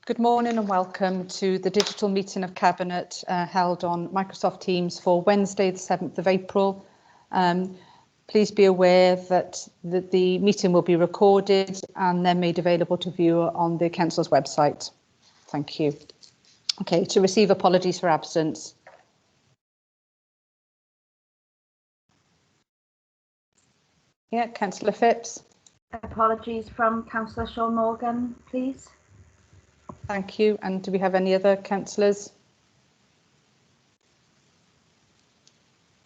Good morning and welcome to the digital meeting of Cabinet held on Microsoft Teams for Wednesday the 7th of April. Please be aware that the meeting will be recorded and then made available to view on the Council's website. Thank you. Okay, to receive apologies for absence. Yeah, Councillor Phipps. Apologies from Councillor Sean Morgan, please. Thank you. And do we have any other councillors?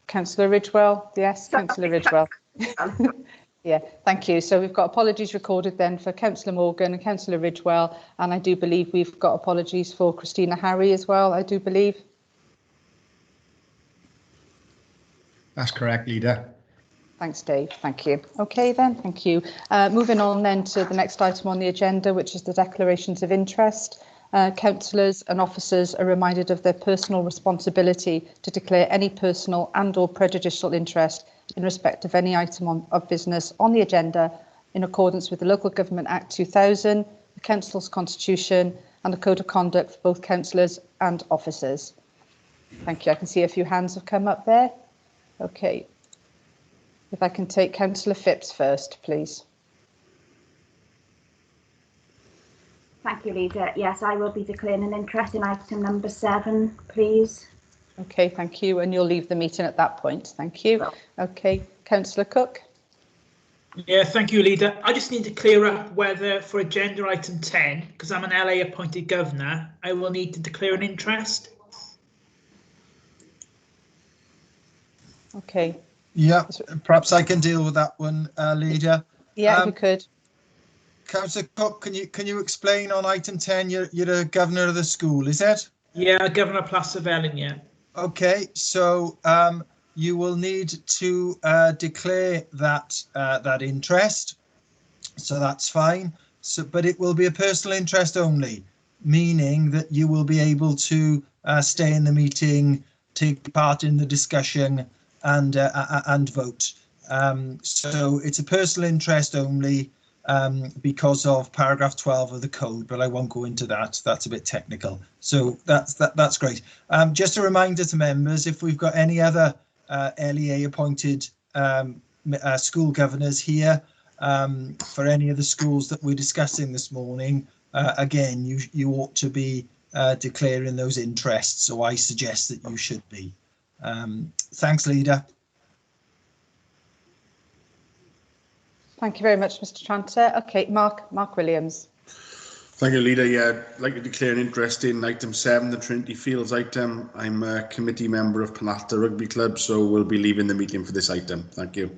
Councillor Ridgewell? Yes, Councillor Ridgewell. Yeah, thank you. So we've got apologies recorded then for Councillor Morgan and Councillor Ridgewell, and I do believe we've got apologies for Christina Harry as well, I do believe. That's correct, Leader. Thanks, Dave. Thank you. Okay, then. Thank you. Moving on then to the next item on the agenda, which is the declarations of interest. Councillors and officers are reminded of their personal responsibility to declare any personal and/or prejudicial interest in respect of any item of business on the agenda in accordance with the Local Government Act 2000, the Council's Constitution, and the Code of Conduct for both councillors and officers. Thank you. I can see a few hands have come up there. Okay. If I can take Councillor Phipps first, please. Thank you, Leader. Yes, I will be declaring an interest in item number 7, please. Okay, thank you. And you'll leave the meeting at that point. Thank you. Okay, Councillor Cook. Yeah, thank you, Leader. I just need to clear up whether for agenda item 10, because I'm an LA appointed governor, I will need to declare an interest. Okay. Yeah, perhaps I can deal with that one, Leader. Yeah, if you could. Councillor Cook, can you explain on item 10? You're a governor of the school, is it? Yeah, Governor plus Llewellyn, yeah. Okay, so you will need to declare that interest. So that's fine. So, but it will be a personal interest only, meaning that you will be able to stay in the meeting, take part in the discussion, and vote. So it's a personal interest only because of paragraph 12 of the code, but I won't go into that. That's a bit technical. So that's great. Just a reminder to members, if we've got any other LEA appointed school governors here for any of the schools that we're discussing this morning, again, you ought to be declaring those interests. So I suggest that you should be. Thanks, Leader. Thank you very much, Mr. Tranter. Okay, Mark Williams. Thank you, Leader. Yeah, I'd like to declare an interest in item 7, the Trinity Fields item. I'm a committee member of Penalta Rugby Club, so we'll be leaving the meeting for this item. Thank you.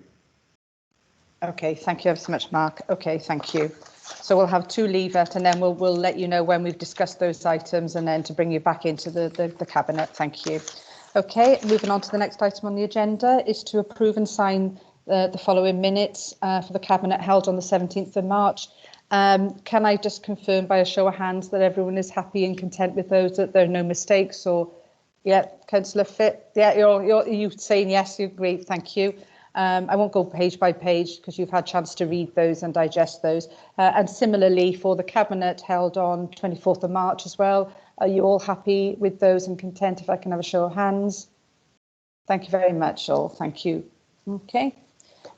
Okay, thank you ever so much, Mark. Okay, thank you. So we'll have 2 leave it, and then we'll let you know when we've discussed those items, and then to bring you back into the cabinet. Thank you. Okay, moving on to the next item on the agenda is to approve and sign the following minutes for the Cabinet held on the 17th of March. Can I just confirm by a show of hands that everyone is happy and content with those, that there are no mistakes? Or, yeah, Councillor Fitt, yeah, you're saying yes, you agree, thank you. I won't go page by page because you've had a chance to read those and digest those. And similarly for the Cabinet held on 24th of March as well. Are you all happy with those and content? If I can have a show of hands. Thank you very much, all. Thank you. Okay.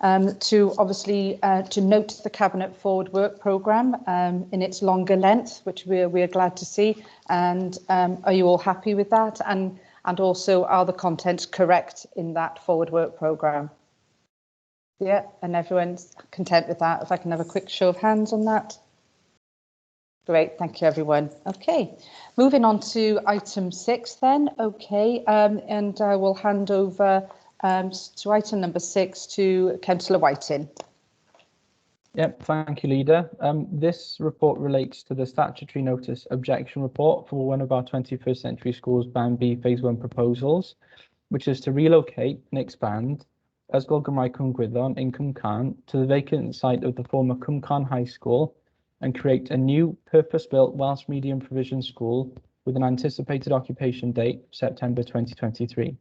To note the Cabinet Forward Work Programme in its longer length, which we're glad to see. And are you all happy with that? And also, are the contents correct in that Forward Work Programme? Yeah, and everyone's content with that. If I can have a quick show of hands on that. Great, thank you, everyone. Okay, moving on to item 6 then. Okay, and I will hand over to item number 6 to Councillor Whiting. Yep, thank you, Leader. This report relates to the statutory notice objection report for one of our 21st century schools Band B Phase 1 proposals, which is to relocate and expand Ysgol Gymraeg Cwm Gwyddon in Cwm Can to the vacant site of the former Cwm Can High School and create a new purpose-built Welsh medium provision school with an anticipated occupation date of September 2023.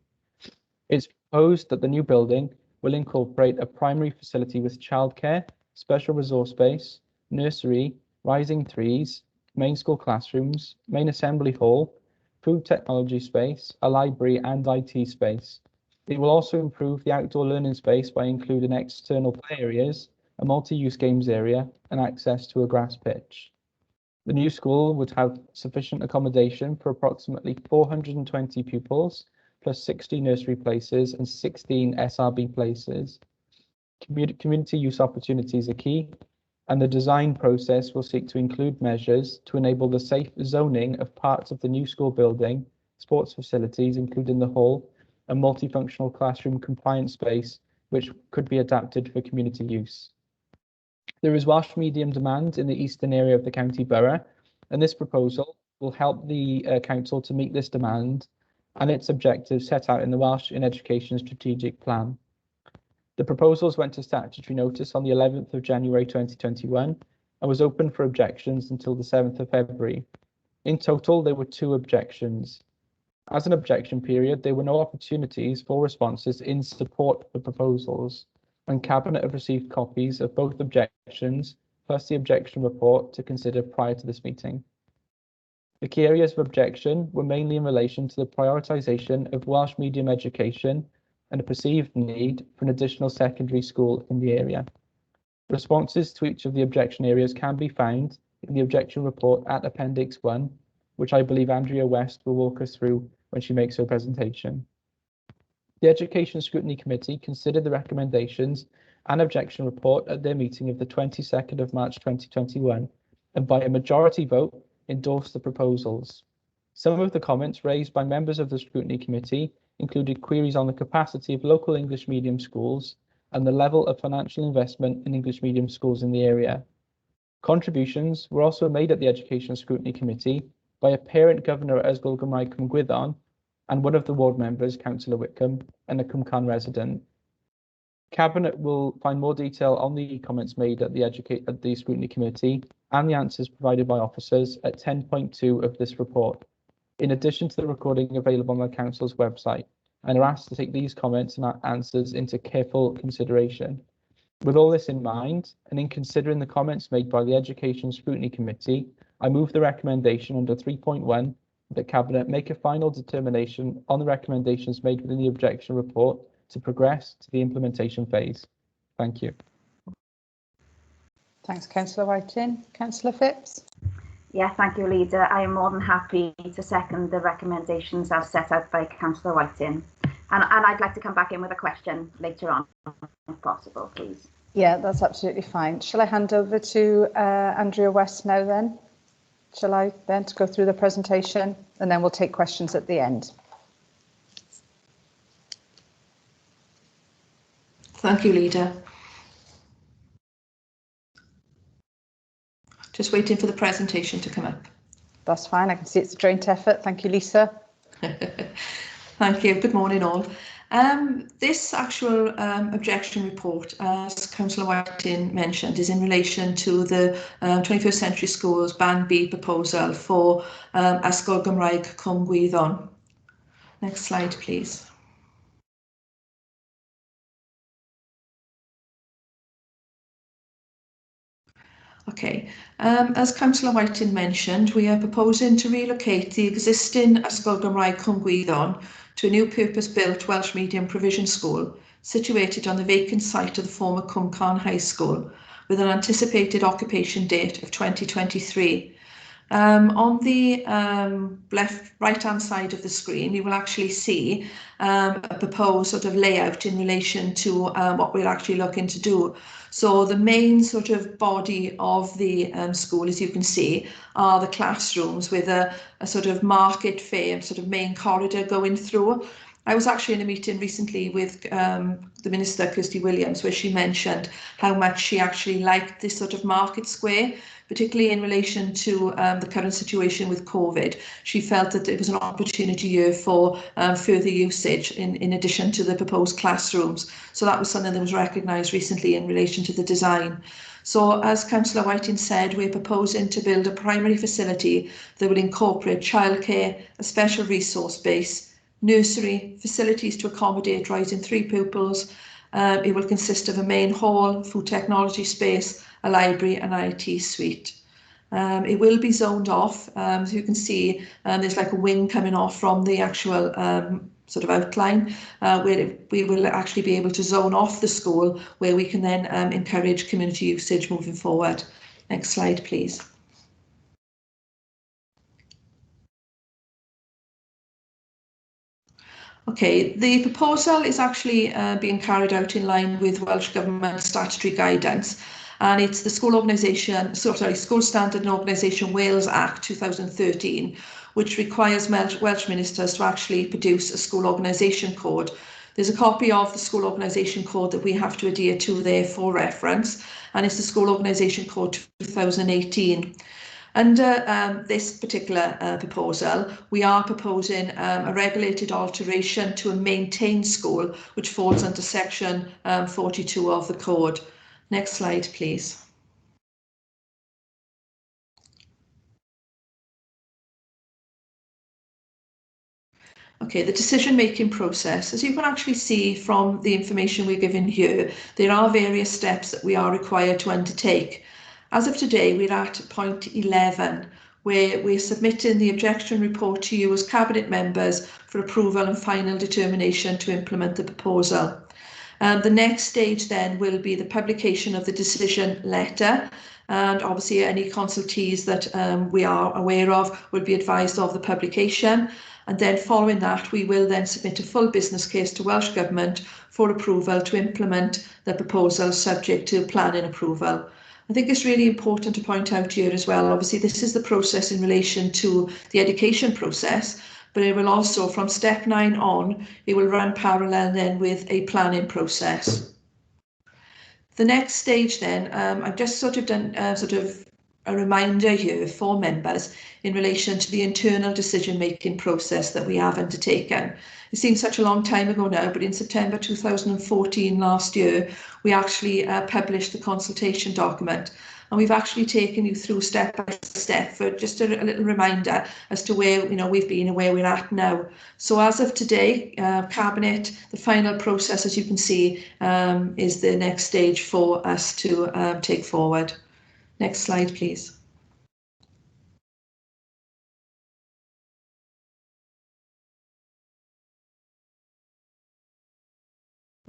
It's proposed that the new building will incorporate a primary facility with childcare, special resource space, nursery, rising threes, main school classrooms, main assembly hall, food technology space, a library and IT space. It will also improve the outdoor learning space by including external play areas, a multi-use games area and access to a grass pitch. The new school would have sufficient accommodation for approximately 420 pupils, plus 60 nursery places and 16 SRB places. Community use opportunities are key, and the design process will seek to include measures to enable the safe zoning of parts of the new school building, sports facilities, including the hall, and multifunctional classroom compliant space, which could be adapted for community use. There is Welsh medium demand in the eastern area of the county borough, and this proposal will help the council to meet this demand and its objectives set out in the Welsh in Education Strategic Plan. The proposals went to statutory notice on the 11th of January 2021 and was open for objections until the 7th of February. In total, there were 2 objections. As an objection period, there were no opportunities for responses in support of the proposals, and Cabinet have received copies of both objections plus the objection report to consider prior to this meeting. The key areas of objection were mainly in relation to the prioritisation of Welsh medium education and a perceived need for an additional secondary school in the area. Responses to each of the objection areas can be found in the objection report at Appendix 1, which I believe Andrea West will walk us through when she makes her presentation. The Education Scrutiny Committee considered the recommendations and objection report at their meeting of the 22nd of March 2021, and by a majority vote endorsed the proposals. Some of the comments raised by members of the Scrutiny Committee included queries on the capacity of local English medium schools and the level of financial investment in English medium schools in the area. Contributions were also made at the Education Scrutiny Committee by a parent governor at Ysgol Gymraeg Cwm Gwyddon and one of the ward members, Councillor Wickham, and a Cwmcan resident. Cabinet will find more detail on the comments made at the Scrutiny Committee and the answers provided by officers at 10.2 of this report, in addition to the recording available on the Council's website, and are asked to take these comments and answers into careful consideration. With all this in mind, and in considering the comments made by the Education Scrutiny Committee, I move the recommendation under 3.1 that Cabinet make a final determination on the recommendations made within the objection report to progress to the implementation phase. Thank you. Thanks, Councillor Whiting. Councillor Phipps? Yeah, thank you, Leader. I am more than happy to second the recommendations as set out by Councillor Whiting. And I'd like to come back in with a question later on, if possible, please. Yeah, that's absolutely fine. Shall I hand over to Andrea West now then? Shall I then to go through the presentation, and then we'll take questions at the end. Thank you, Leader. Just waiting for the presentation to come up. That's fine. I can see it's a joint effort. Thank you, Lisa. Thank you. Good morning, all. This actual objection report, as Councillor Whiting mentioned, is in relation to the 21st Century Schools Band B proposal for Ysgol Gymraeg Cwm Gwyddon. Next slide, please. Okay, as Councillor Whiting mentioned, we are proposing to relocate the existing Ysgol Gymraeg Cwm Gwyddon to a new purpose-built Welsh medium provision school situated on the vacant site of the former Cwmcan High School with an anticipated occupation date of 2023. On the right-hand side of the screen, you will actually see a proposed sort of layout in relation to what we're actually looking to do. So the main sort of body of the school, as you can see, are the classrooms with a sort of market fair sort of main corridor going through. I was actually in a meeting recently with the Minister, Kirsty Williams, where she mentioned how much she actually liked this sort of market square, particularly in relation to the current situation with COVID. She felt that it was an opportunity here for further usage in addition to the proposed classrooms. So that was something that was recognised recently in relation to the design. So as Councillor Whiting said, we're proposing to build a primary facility that will incorporate childcare, a special resource base, nursery, facilities to accommodate rising 3 pupils. It will consist of a main hall, food technology space, a library and IT suite. It will be zoned off, so you can see there's like a wing coming off from the actual sort of outline, where we will actually be able to zone off the school, where we can then encourage community usage moving forward. Next slide, please. Okay, the proposal is actually being carried out in line with Welsh Government statutory guidance, and it's the School Standard and Organisation Wales Act 2013, which requires Welsh ministers to actually produce a school organisation code. There's a copy of the school organisation code that we have to adhere to there for reference, and it's the School Organisation Code 2018. Under this particular proposal, we are proposing a regulated alteration to a maintained school, which falls under section 42 of the code. Next slide, please. Okay, the decision-making process. As you can actually see from the information we're given here, there are various steps that we are required to undertake. As of today, we're at point 11, where we're submitting the objection report to you as Cabinet members for approval and final determination to implement the proposal. The next stage then will be the publication of the decision letter, and obviously any consultees that we are aware of will be advised of the publication. And then following that, we will then submit a full business case to Welsh Government for approval to implement the proposal subject to planning approval. I think it's really important to point out here as well, obviously this is the process in relation to the education process, but it will also, from step 9 on, it will run parallel then with a planning process. The next stage then, I've just sort of done a reminder here for members in relation to the internal decision-making process that we have undertaken. It seems such a long time ago now, but in September 2014, last year, we actually published the consultation document, and we've actually taken you through step by step for just a little reminder as to where we've been and where we're at now. So as of today, Cabinet, the final process, as you can see, is the next stage for us to take forward. Next slide, please.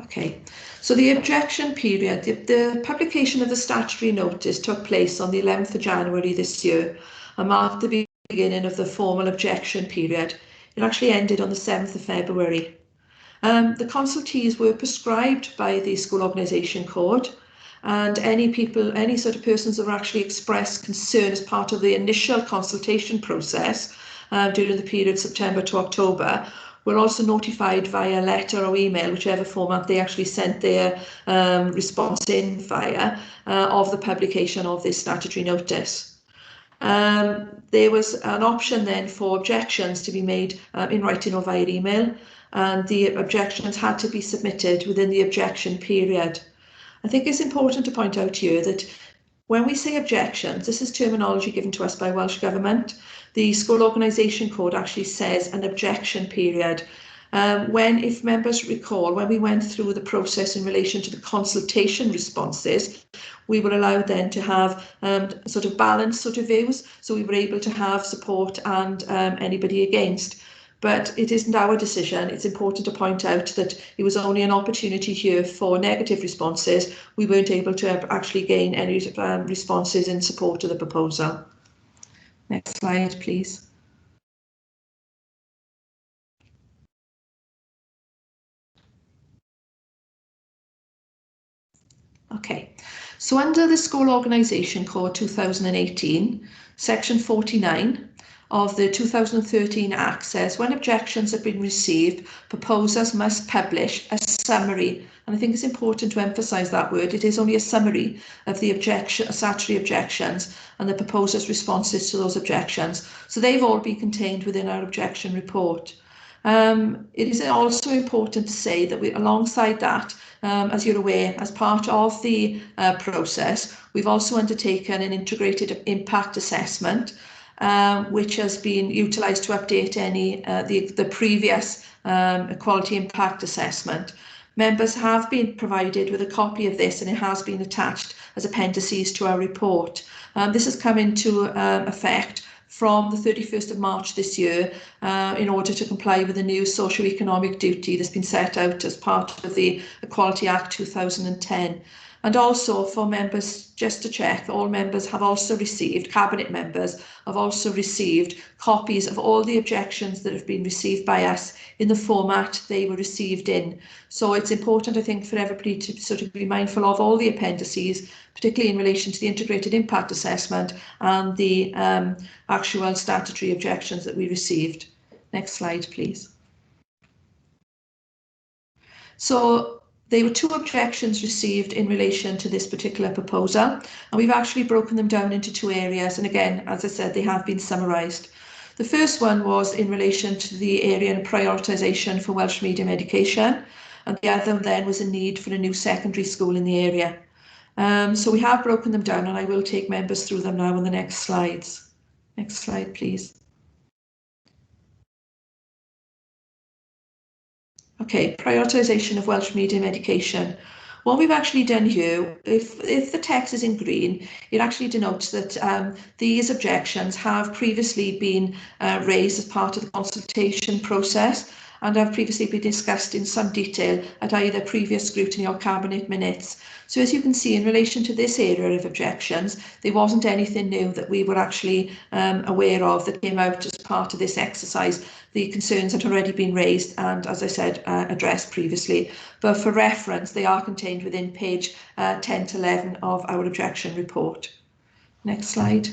Okay, so the objection period, the publication of the statutory notice took place on the 11th of January this year and marked the beginning of the formal objection period. It actually ended on the 7th of February. The consultees were prescribed by the School Organisation Code, and any sort of persons that were actually expressed concern as part of the initial consultation process during the period September to October were also notified via letter or email, whichever format they actually sent their response in via, of the publication of this statutory notice. There was an option then for objections to be made in writing or via email, and the objections had to be submitted within the objection period. I think it's important to point out here that when we say objections, this is terminology given to us by Welsh Government. The School Organisation Code actually says an objection period. If members recall, when we went through the process in relation to the consultation responses, we were allowed then to have sort of balanced views. So we were able to have support and anybody against. But it isn't our decision. It's important to point out that it was only an opportunity here for negative responses. We weren't able to actually gain any responses in support of the proposal. Next slide, please. Okay, so under the School Organisation Code 2018, section 49, of the 2013 Act says when objections have been received, proposers must publish a summary. And I think it's important to emphasise that word. It is only a summary of the statutory objections and the proposer's responses to those objections. So they've all been contained within our objection report. It is also important to say that alongside that, as you're aware, as part of the process, we've also undertaken an integrated impact assessment, which has been utilised to update the previous equality impact assessment. Members have been provided with a copy of this, and it has been attached as appendices to our report. This has come into effect from the 31st of March this year in order to comply with the new socio-economic duty that's been set out as part of the Equality Act 2010. And also for members, just to check, all members have also received, Cabinet members have also received copies of all the objections that have been received by us in the format they were received in. So it's important, I think, for everybody to sort of be mindful of all the appendices, particularly in relation to the integrated impact assessment and the actual statutory objections that we received. Next slide, please. So there were 2 objections received in relation to this particular proposal, and we've actually broken them down into 2 areas. And again, as I said, they have been summarised. The first one was in relation to the area and prioritisation for Welsh medium education, and the other then was a need for a new secondary school in the area. So we have broken them down, and I will take members through them now on the next slides. Next slide, please. Okay, prioritisation of Welsh medium education. What we've actually done here, if the text is in green, it actually denotes that these objections have previously been raised as part of the consultation process and have previously been discussed in some detail at either previous scrutiny or cabinet minutes. So as you can see, in relation to this area of objections, there wasn't anything new that we were actually aware of that came out as part of this exercise. The concerns had already been raised and, as I said, addressed previously. But for reference, they are contained within page 10 to 11 of our objection report. Next slide.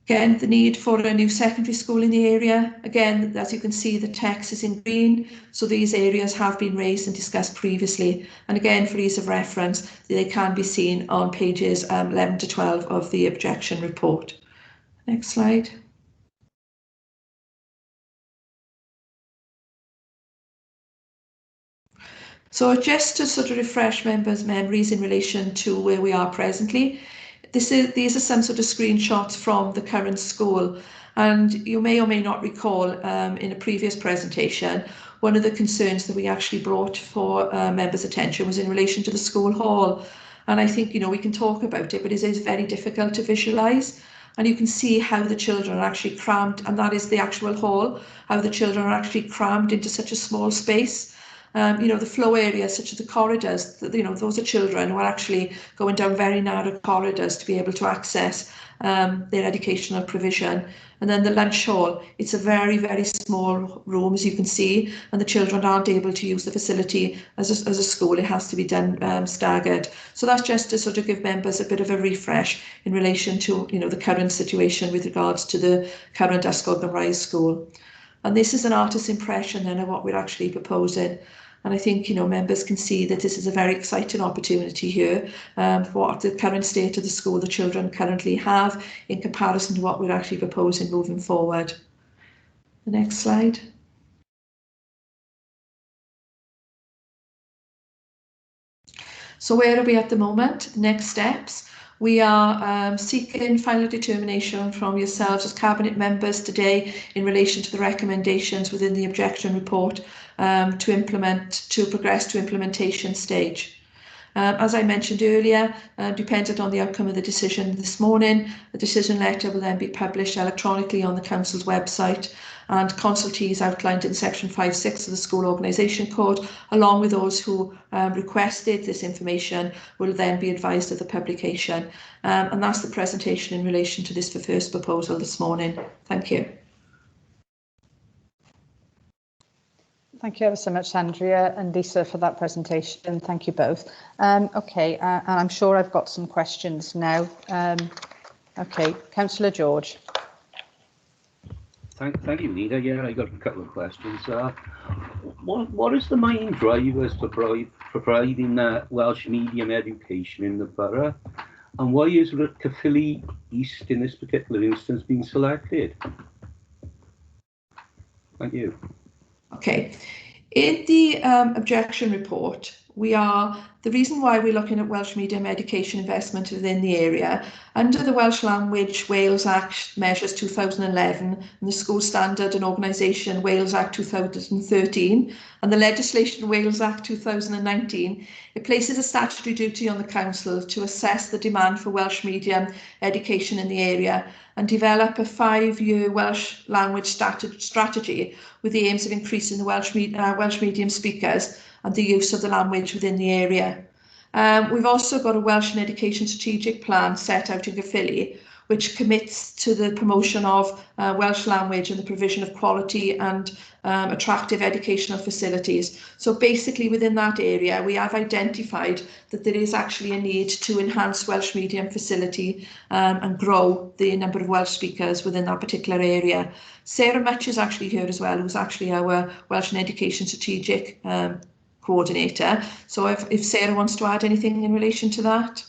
Again, the need for a new secondary school in the area. Again, as you can see, the text is in green, so these areas have been raised and discussed previously. And again, for ease of reference, they can be seen on pages 11 to 12 of the objection report. Next slide. So just to sort of refresh members' memories in relation to where we are presently, these are some sort of screenshots from the current school, and you may or may not recall in a previous presentation, one of the concerns that we actually brought for members' attention was in relation to the school hall. And I think, we can talk about it, but it is very difficult to visualise. And you can see how the children are actually crammed, and that is the actual hall, how the children are actually crammed into such a small space. The flow areas such as the corridors, those are children who are actually going down very narrow corridors to be able to access their educational provision. And then the lunch hall, it's a very, very small room, as you can see, and the children aren't able to use the facility as a school. It has to be done staggered. So that's just to sort of give members a bit of a refresh in relation to, the current situation with regards to the current Ysgol Gymraeg school. And this is an artist's impression then of what we're actually proposing. And I think, members can see that this is a very exciting opportunity here for what the current state of the school the children currently have in comparison to what we're actually proposing moving forward. The next slide. So where are we at the moment? The next steps. We are seeking final determination from yourselves as Cabinet members today in relation to the recommendations within the objection report to progress to implementation stage. As I mentioned earlier, dependent on the outcome of the decision this morning, the decision letter will then be published electronically on the Council's website, and consultees outlined in section 5.6 of the School Organisation Code, along with those who requested this information, will then be advised of the publication. And that's the presentation in relation to this first proposal this morning. Thank you. Thank you ever so much, Andrea and Lisa, for that presentation. Thank you both. Okay, and I'm sure I've got some questions now. Okay, Councillor George. Thank you, Nita. Yeah, I got a couple of questions. What is the main drivers for providing Welsh medium education in the borough, and why is Caerphilly East in this particular instance being selected? Thank you. Okay. In the objection report, the reason why we're looking at Welsh medium education investment within the area, under the Welsh Language Wales Act Measures 2011 and the School Standard and Organisation Wales Act 2013 and the Legislation Wales Act 2019, it places a statutory duty on the Council to assess the demand for Welsh medium education in the area and develop a 5-year Welsh language strategy with the aims of increasing the Welsh medium speakers and the use of the language within the area. We've also got a Welsh and Education Strategic Plan set out in Caerphilly, which commits to the promotion of Welsh language and the provision of quality and attractive educational facilities. So basically within that area, we have identified that there is actually a need to enhance Welsh medium facility and grow the number of Welsh speakers within that particular area. Sarah Much is actually here as well, who's actually our Welsh and Education Strategic Coordinator. So if Sarah wants to add anything in relation to that.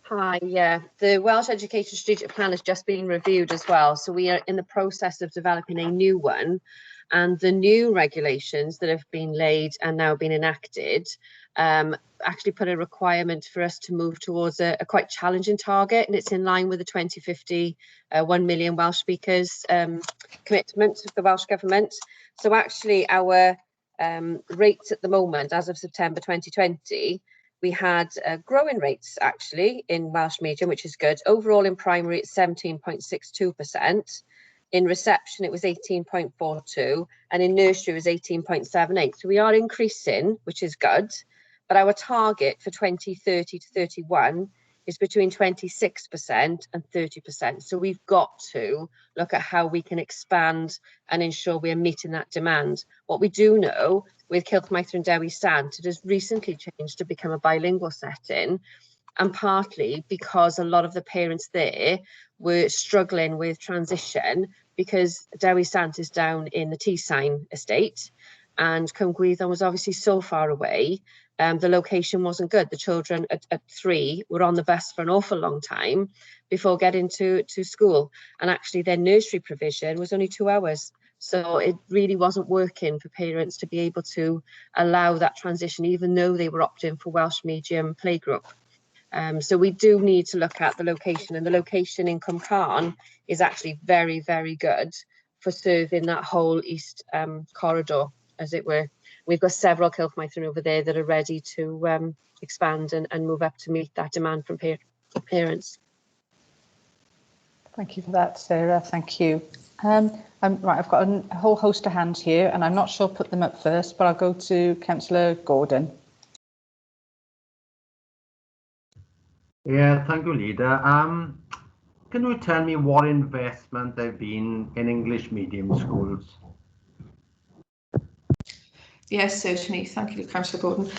Hi, yeah, the Welsh Education Strategic Plan has just been reviewed as well. So we are in the process of developing a new one, and the new regulations that have been laid and now been enacted actually put a requirement for us to move towards a quite challenging target, and it's in line with the 2050 1 million Welsh speakers commitment of the Welsh Government. So actually our rates at the moment, as of September 2020, we had growing rates actually in Welsh medium, which is good. Overall in primary it's 17.62%. In reception it was 18.42, and in nursery it was 18.78. So we are increasing, which is good. But our target for 2030 to 31 is between 26% and 30%. So we've got to look at how we can expand and ensure we are meeting that demand. What we do know with Kilchmaethr and Dewi Sant, it has recently changed to become a bilingual setting, and partly because a lot of the parents there were struggling with transition because Dewi Sant is down in the Teesside estate and Cwm Gwyddon was obviously so far away. The location wasn't good. The children at 3 were on the bus for an awful long time before getting to school, and actually their nursery provision was only 2 hours. So it really wasn't working for parents to be able to allow that transition, even though they were opting for Welsh medium playgroup. So we do need to look at the location, and the location in Cwm Carn is actually very, very good for serving that whole east corridor, as it were. We've got several Kilchmaethr over there that are ready to expand and move up to meet that demand from parents. Thank you for that, Sarah. Thank you. Right, I've got a whole host of hands here, and I'm not sure I'll put them up first, but I'll go to Councillor Gordon. Yeah, thank you, Leader. Can you tell me what investment there have been in English medium schools? Yes, certainly. Thank you, Councillor Gordon.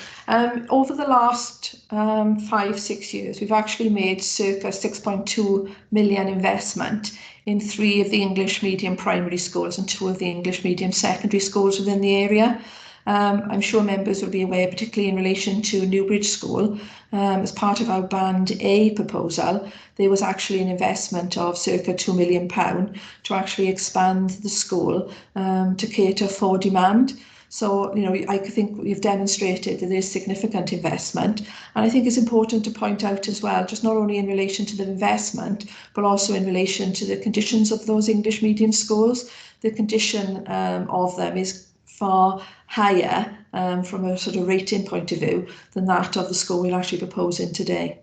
Over the last 5-6 years, we've actually made circa 6.2 million investment in 3 of the English medium primary schools and 2 of the English medium secondary schools within the area. I'm sure members will be aware, particularly in relation to Newbridge School, as part of our Band A proposal, there was actually an investment of circa £2 million to actually expand the school to cater for demand. So, you know, I think we've demonstrated that there's significant investment. And I think it's important to point out as well, just not only in relation to the investment, but also in relation to the conditions of those English medium schools. The condition of them is far higher from a sort of rating point of view than that of the school we're actually proposing today.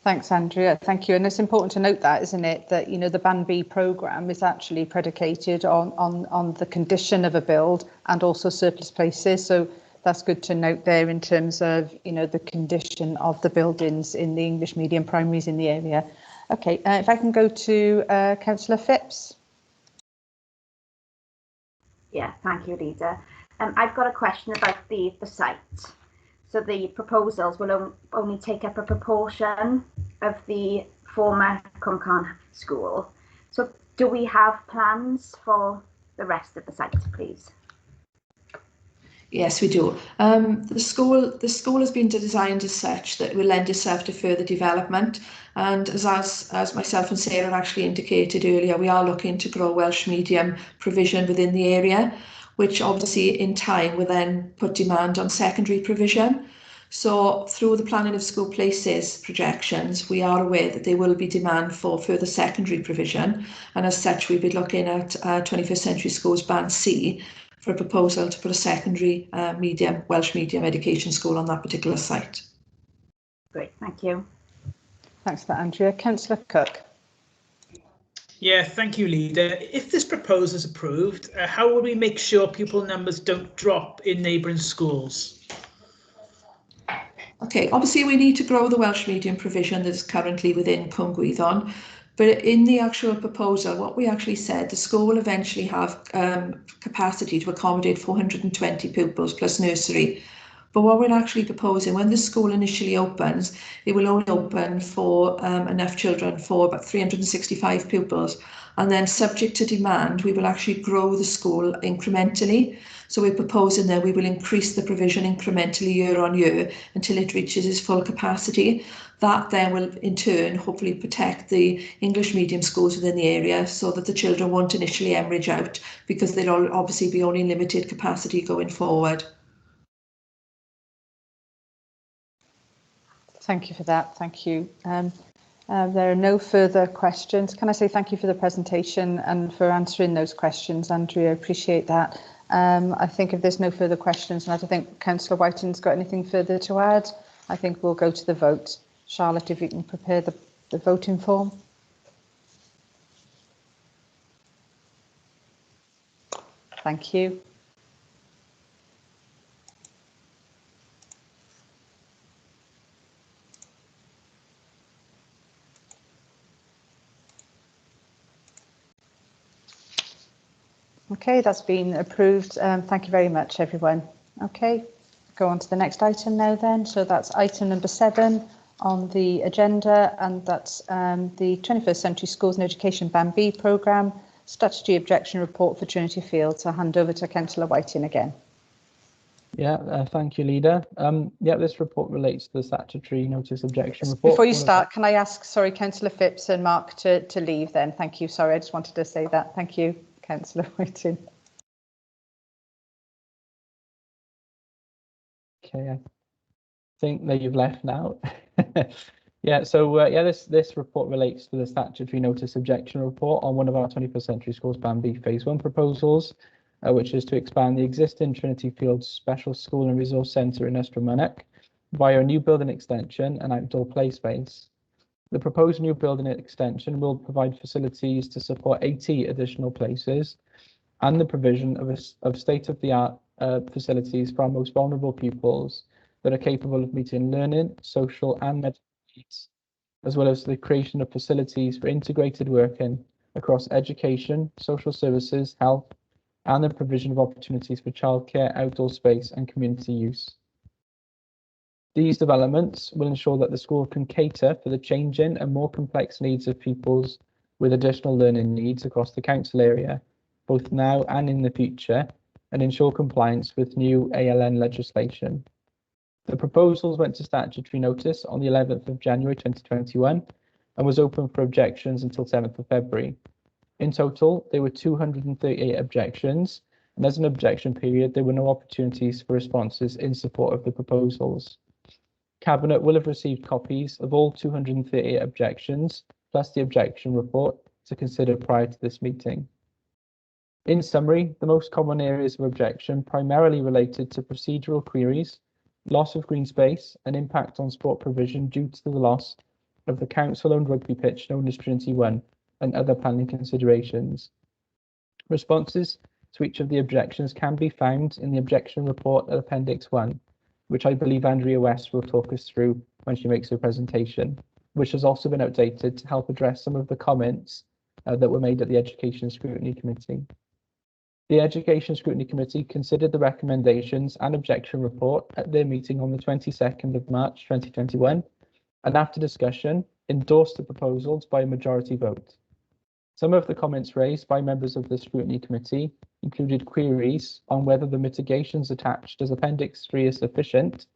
Thanks, Andrea. Thank you. And it's important to note that, isn't it, that, you know, the Band B programme is actually predicated on the condition of a build and also surplus places. So that's good to note there in terms of, you know, the condition of the buildings in the English medium primaries in the area. OK, if I can go to Councillor Phipps. Yeah, thank you, Leader. I've got a question about the site. So the proposals will only take up a proportion of the former Cwm Carn school. So do we have plans for the rest of the site, please? Yes, we do. The school has been designed as such that it will lend itself to further development. And as myself and Sarah actually indicated earlier, we are looking to grow Welsh medium provision within the area, which obviously in time will then put demand on secondary provision. So through the planning of school places projections, we are aware that there will be demand for further secondary provision. And as such, we'll be looking at 21st Century Schools Band C for a proposal to put a secondary Welsh medium education school on that particular site. Great, thank you. Thanks for that, Andrea. Councillor Cook. Yeah, thank you, Leader. If this proposal is approved, how will we make sure pupil numbers don't drop in neighbouring schools? Okay, obviously we need to grow the Welsh medium provision that is currently within Cwm Gwyddon, but in the actual proposal, what we actually said, the school will eventually have capacity to accommodate 420 pupils plus nursery. But what we're actually proposing, when the school initially opens, it will only open for enough children for about 365 pupils. And then subject to demand, we will actually grow the school incrementally. So we're proposing that we will increase the provision incrementally year on year until it reaches its full capacity. That then will in turn hopefully protect the English medium schools within the area so that the children won't initially hemorrhage out, because there'll obviously be only limited capacity going forward. Thank you for that. Thank you. There are no further questions. Can I say thank you for the presentation and for answering those questions, Andrea? I appreciate that. I think if there's no further questions, and I don't think Councillor Whiting's got anything further to add, I think we'll go to the vote. Charlotte, if you can prepare the voting form. Thank you. Okay, that's been approved. Thank you very much, everyone. Okay, go on to the next item now then. So that's item number 7 on the agenda, and that's the 21st Century Schools and Education Band B programme, Statutory Objection Report for Trinity Field. So I'll hand over to Councillor Whiting again. Yeah, thank you, Leader. Yeah, this report relates to the statutory notice objection report. Before you start, can I ask, sorry, Councillor Phipps and Mark to leave then? Thank you. Sorry, I just wanted to say that. Thank you, Councillor Whiting. Okay, I think that you've left now. Yeah, so yeah, this report relates to the statutory notice objection report on one of our 21st Century Schools Band B Phase 1 proposals, which is to expand the existing Trinity Fields Special School and Resource Centre in Mynach via a new building extension and outdoor play space. The proposed new building extension will provide facilities to support 80 additional places and the provision of state-of-the-art facilities for our most vulnerable pupils that are capable of meeting learning, social and medical needs, as well as the creation of facilities for integrated working across education, social services, health, and the provision of opportunities for childcare, outdoor space and community use. These developments will ensure that the school can cater for the changing and more complex needs of pupils with additional learning needs across the council area, both now and in the future, and ensure compliance with new ALN legislation. The proposals went to statutory notice on the 11th of January 2021 and was open for objections until 7th of February. In total, there were 238 objections, and as an objection period, there were no opportunities for responses in support of the proposals. Cabinet will have received copies of all 238 objections, plus the objection report, to consider prior to this meeting. In summary, the most common areas of objection primarily related to procedural queries, loss of green space, and impact on sport provision due to the loss of the council-owned rugby pitch known as Trinity 1, and other planning considerations. Responses to each of the objections can be found in the objection report at Appendix 1, which I believe Andrea West will talk us through when she makes her presentation, which has also been updated to help address some of the comments that were made at the Education Scrutiny Committee. The Education Scrutiny Committee considered the recommendations and objection report at their meeting on the 22nd of March 2021, and after discussion, endorsed the proposals by a majority vote. Some of the comments raised by members of the Scrutiny Committee included queries on whether the mitigations attached as Appendix 3 is sufficient,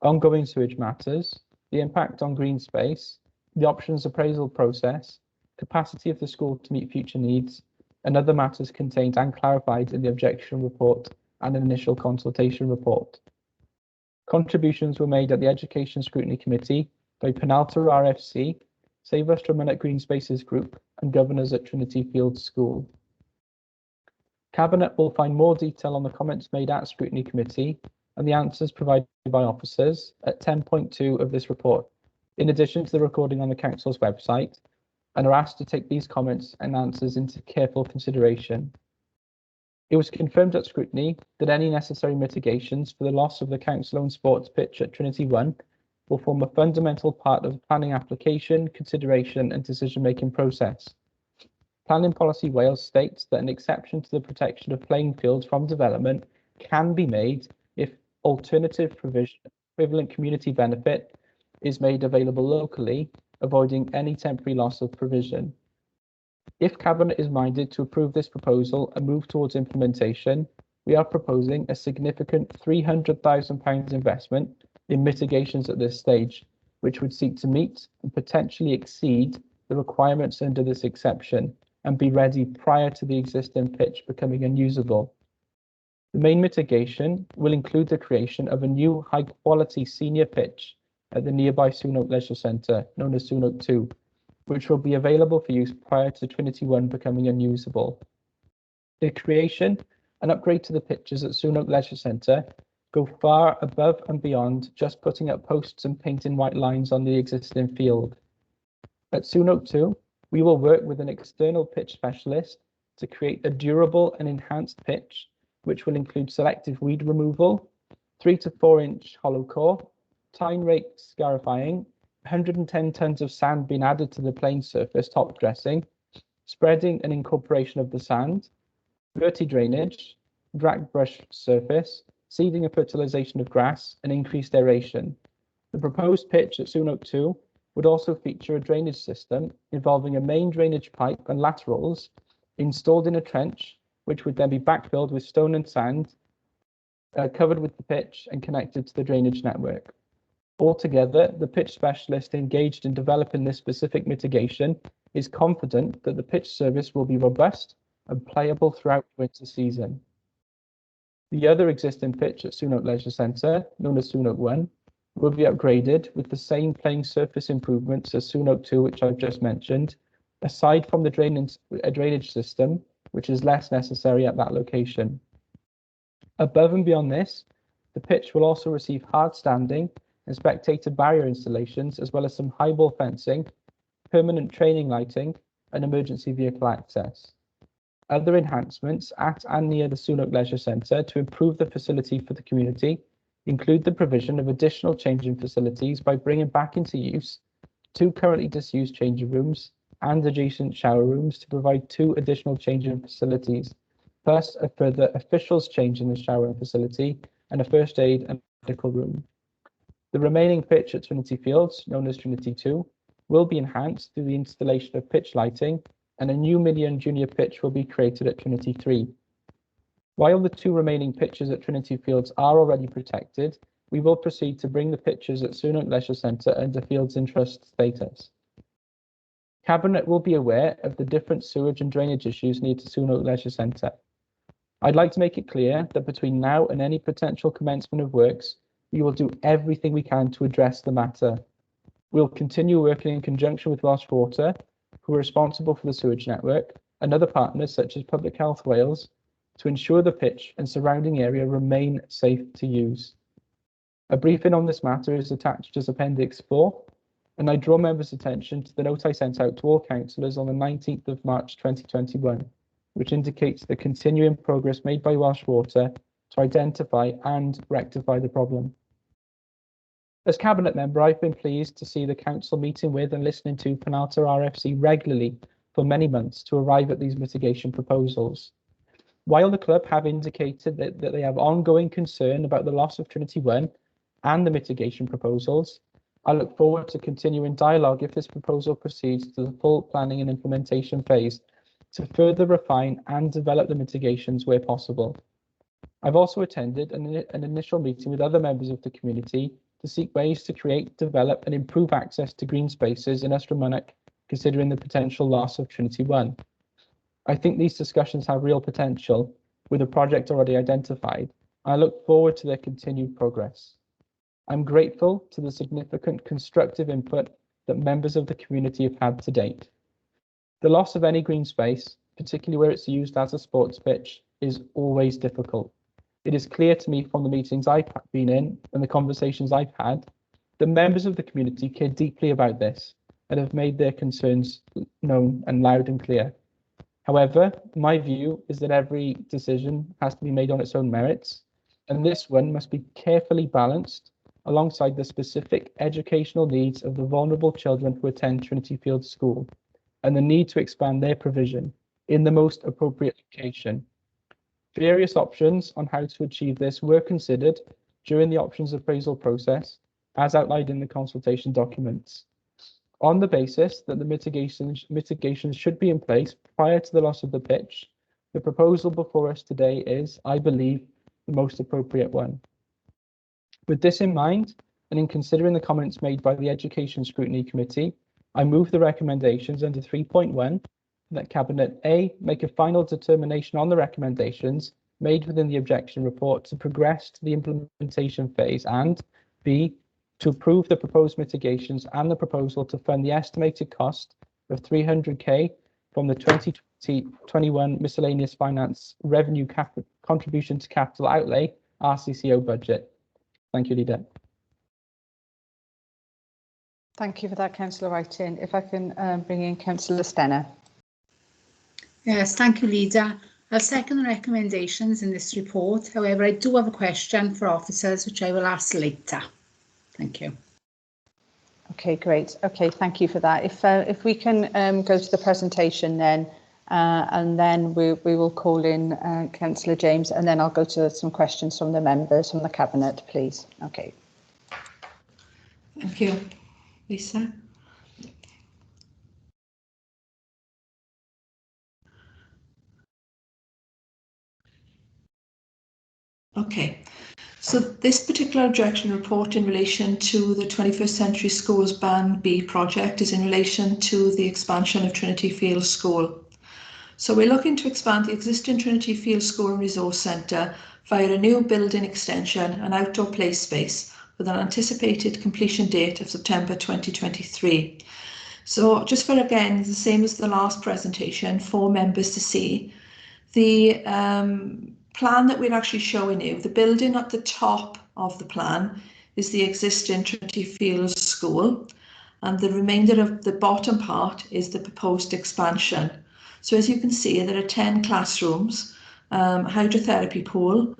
ongoing sewage matters, the impact on green space, the options appraisal process, capacity of the school to meet future needs, and other matters contained and clarified in the objection report and initial consultation report. Contributions were made at the Education Scrutiny Committee by Penalta RFC, Save Us from Mynach Green Spaces Group, and governors at Trinity Fields School. Cabinet will find more detail on the comments made at Scrutiny Committee and the answers provided by officers at 10.2 of this report, in addition to the recording on the Council's website, and are asked to take these comments and answers into careful consideration. It was confirmed at Scrutiny that any necessary mitigations for the loss of the Council-owned sports pitch at Trinity 1 will form a fundamental part of the planning application, consideration and decision-making process. Planning Policy Wales states that an exception to the protection of playing fields from development can be made if alternative provision, equivalent community benefit is made available locally, avoiding any temporary loss of provision. If Cabinet is minded to approve this proposal and move towards implementation, we are proposing a significant £300,000 investment in mitigations at this stage, which would seek to meet and potentially exceed the requirements under this exception and be ready prior to the existing pitch becoming unusable. The main mitigation will include the creation of a new high-quality senior pitch at the nearby Sewerage Leisure Centre, known as Sewerage 2, which will be available for use prior to Trinity 1 becoming unusable. The creation and upgrade to the pitches at Sewerage Leisure Centre go far above and beyond just putting up posts and painting white lines on the existing field. At Sewerage 2, we will work with an external pitch specialist to create a durable and enhanced pitch, which will include selective weed removal, 3 to 4 inch hollow core, tine rake scarifying, 110 tons of sand being added to the plain surface top dressing, spreading and incorporation of the sand, verti drainage, drag brush surface, seeding and fertilization of grass, and increased aeration. The proposed pitch at Sewerage 2 would also feature a drainage system involving a main drainage pipe and laterals installed in a trench, which would then be backfilled with stone and sand, covered with the pitch and connected to the drainage network. Altogether, the pitch specialist engaged in developing this specific mitigation is confident that the pitch service will be robust and playable throughout the winter season. The other existing pitch at Sewerage Leisure Centre, known as Sewerage 1, will be upgraded with the same playing surface improvements as Sewerage 2, which I've just mentioned, aside from the drainage system, which is less necessary at that location. Above and beyond this, the pitch will also receive hard standing and spectator barrier installations, as well as some highball fencing, permanent training lighting, and emergency vehicle access. Other enhancements at and near the Sewerage Leisure Centre to improve the facility for the community include the provision of additional changing facilities by bringing back into use 2 currently disused changing rooms and adjacent shower rooms to provide 2 additional changing facilities, plus a further officials change in the showering facility and a first aid and medical room. The remaining pitch at Trinity Fields, known as Trinity 2, will be enhanced through the installation of pitch lighting, and a new mini and junior pitch will be created at Trinity 3. While the 2 remaining pitches at Trinity Fields are already protected, we will proceed to bring the pitches at Sewerage Leisure Centre under Fields in Trust status. Cabinet will be aware of the different sewage and drainage issues near to Sewerage Leisure Centre. I'd like to make it clear that between now and any potential commencement of works, we will do everything we can to address the matter. We'll continue working in conjunction with Welsh Water, who are responsible for the sewage network, and other partners such as Public Health Wales, to ensure the pitch and surrounding area remain safe to use. A briefing on this matter is attached as Appendix 4, and I draw members' attention to the note I sent out to all councillors on the 19th of March 2021, which indicates the continuing progress made by Welsh Water to identify and rectify the problem. As Cabinet member, I've been pleased to see the Council meeting with and listening to Penalta RFC regularly for many months to arrive at these mitigation proposals. While the club have indicated that they have ongoing concern about the loss of Trinity 1 and the mitigation proposals, I look forward to continuing dialogue if this proposal proceeds to the full planning and implementation phase to further refine and develop the mitigations where possible. I've also attended an initial meeting with other members of the community to seek ways to create, develop and improve access to green spaces in Mynach, considering the potential loss of Trinity 1. I think these discussions have real potential with a project already identified. I look forward to their continued progress. I'm grateful to the significant constructive input that members of the community have had to date. The loss of any green space, particularly where it's used as a sports pitch, is always difficult. It is clear to me from the meetings I've been in and the conversations I've had that members of the community care deeply about this and have made their concerns known and loud and clear. However, my view is that every decision has to be made on its own merits, and this one must be carefully balanced alongside the specific educational needs of the vulnerable children who attend Trinity Field School and the need to expand their provision in the most appropriate location. Various options on how to achieve this were considered during the options appraisal process, as outlined in the consultation documents. On the basis that the mitigations should be in place prior to the loss of the pitch, the proposal before us today is, I believe, the most appropriate one. With this in mind, and in considering the comments made by the Education Scrutiny Committee, I move the recommendations under 3.1 that Cabinet A make a final determination on the recommendations made within the objection report to progress to the implementation phase, and B, to approve the proposed mitigations and the proposal to fund the estimated cost of 300k from the 2020-21 miscellaneous finance revenue contribution to capital outlay RCCO budget. Thank you, Leader. Thank you for that, Councillor Whiting. If I can bring in Councillor Stenner. Yes, thank you, Leader. I'll second the recommendations in this report. However, I do have a question for officers, which I will ask later. Thank you. Okay, great. Okay, thank you for that. If we can go to the presentation then, and then we will call in Councillor James, and then I'll go to some questions from the members from the Cabinet, please. Okay. Thank you, Lisa. Okay, so this particular objection report in relation to the 21st Century Schools Band B project is in relation to the expansion of Trinity Field School. So we're looking to expand the existing Trinity Field School and Resource Centre via a new building extension and outdoor play space with an anticipated completion date of September 2023. So just for, again, the same as the last presentation, for members to see, the plan that we're actually showing you, the building at the top of the plan is the existing Trinity Fields School, and the remainder of the bottom part is the proposed expansion. So as you can see, there are 10 classrooms, hydrotherapy pool,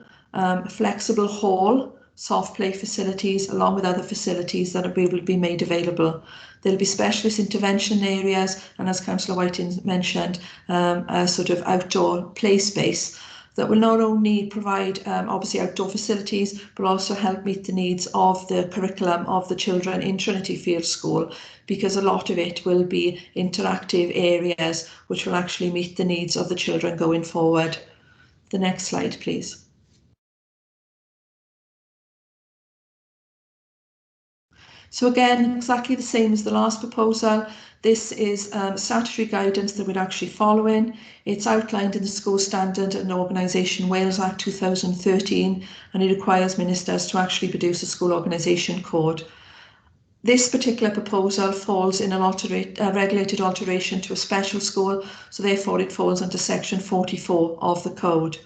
flexible hall, soft play facilities, along with other facilities that will be made available. There'll be specialist intervention areas, and as Councillor Whiting mentioned, a sort of outdoor play space that will not only provide obviously outdoor facilities, but also help meet the needs of the curriculum of the children in Trinity Field School, because a lot of it will be interactive areas which will actually meet the needs of the children going forward. The next slide, please. So again, exactly the same as the last proposal. This is statutory guidance that we're actually following. It's outlined in the School Standard and Organisation Wales Act 2013, and it requires ministers to actually produce a school organisation code. This particular proposal falls in a regulated alteration to a special school, so therefore it falls under section 44 of the code.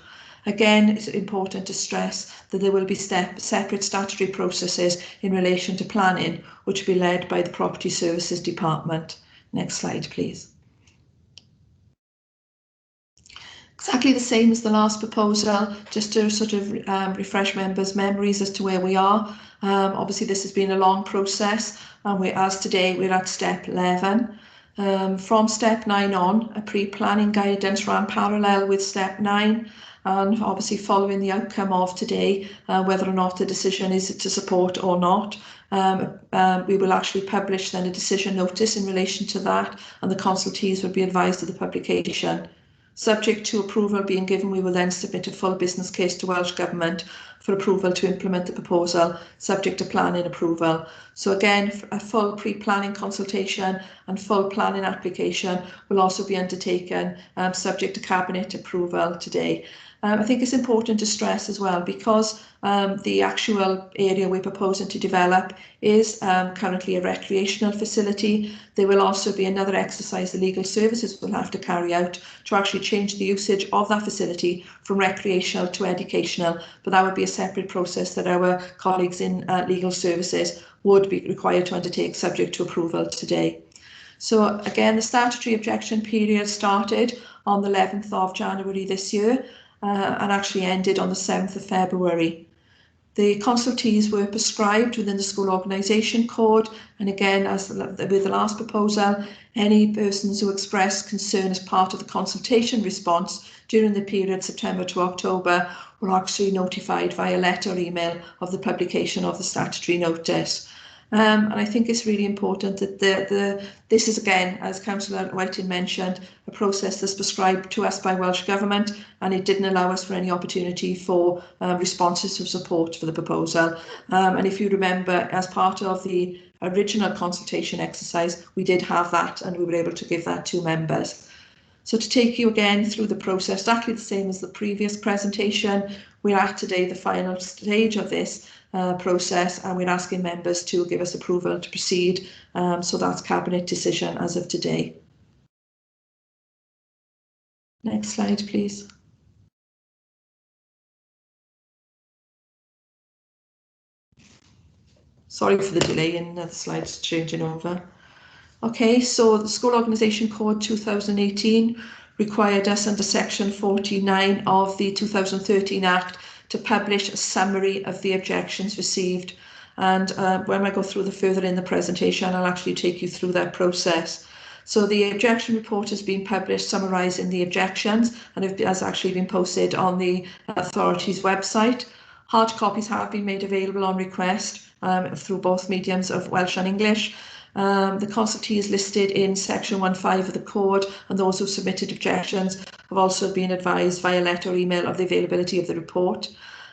Again, it's important to stress that there will be separate statutory processes in relation to planning, which will be led by the Property Services Department. Next slide, please. Exactly the same as the last proposal, just to sort of refresh members' memories as to where we are. Obviously, this has been a long process, and as today we're at step 11. From step 9 on, a pre-planning guidance ran parallel with step 9. And obviously following the outcome of today, whether or not the decision is to support or not, we will actually publish then a decision notice in relation to that, and the consultees will be advised of the publication. Subject to approval being given, we will then submit a full business case to Welsh Government for approval to implement the proposal, subject to planning approval. So again, a full pre-planning consultation and full planning application will also be undertaken, subject to Cabinet approval today. I think it's important to stress as well, because the actual area we're proposing to develop is currently a recreational facility. There will also be another exercise the legal services will have to carry out to actually change the usage of that facility from recreational to educational, but that would be a separate process that our colleagues in legal services would be required to undertake, subject to approval today. So again, the statutory objection period started on the 11th of January this year, and actually ended on the 7th of February. The consultees were prescribed within the school organisation code, and again, as with the last proposal, any persons who express concern as part of the consultation response during the period September to October were actually notified via letter or email of the publication of the statutory notice. And I think it's really important that this is, again, as Councillor Whiting mentioned, a process that's prescribed to us by Welsh Government, and it didn't allow us for any opportunity for responses of support for the proposal. And if you remember, as part of the original consultation exercise, we did have that, and we were able to give that to members. So to take you again through the process, exactly the same as the previous presentation, we're at today the final stage of this process, and we're asking members to give us approval to proceed. So that's Cabinet decision as of today. Next slide, please. Sorry for the delay in the slides changing over. Okay, so the School Organisation Code 2018 required us under section 49 of the 2013 Act to publish a summary of the objections received. And when I go through the further in the presentation, I'll actually take you through that process. So the objection report has been published summarising the objections, and it has actually been posted on the authority's website. Hard copies have been made available on request through both mediums of Welsh and English. The consultees listed in section 1.5 of the code, and those who submitted objections have also been advised via letter or email of the availability of the report.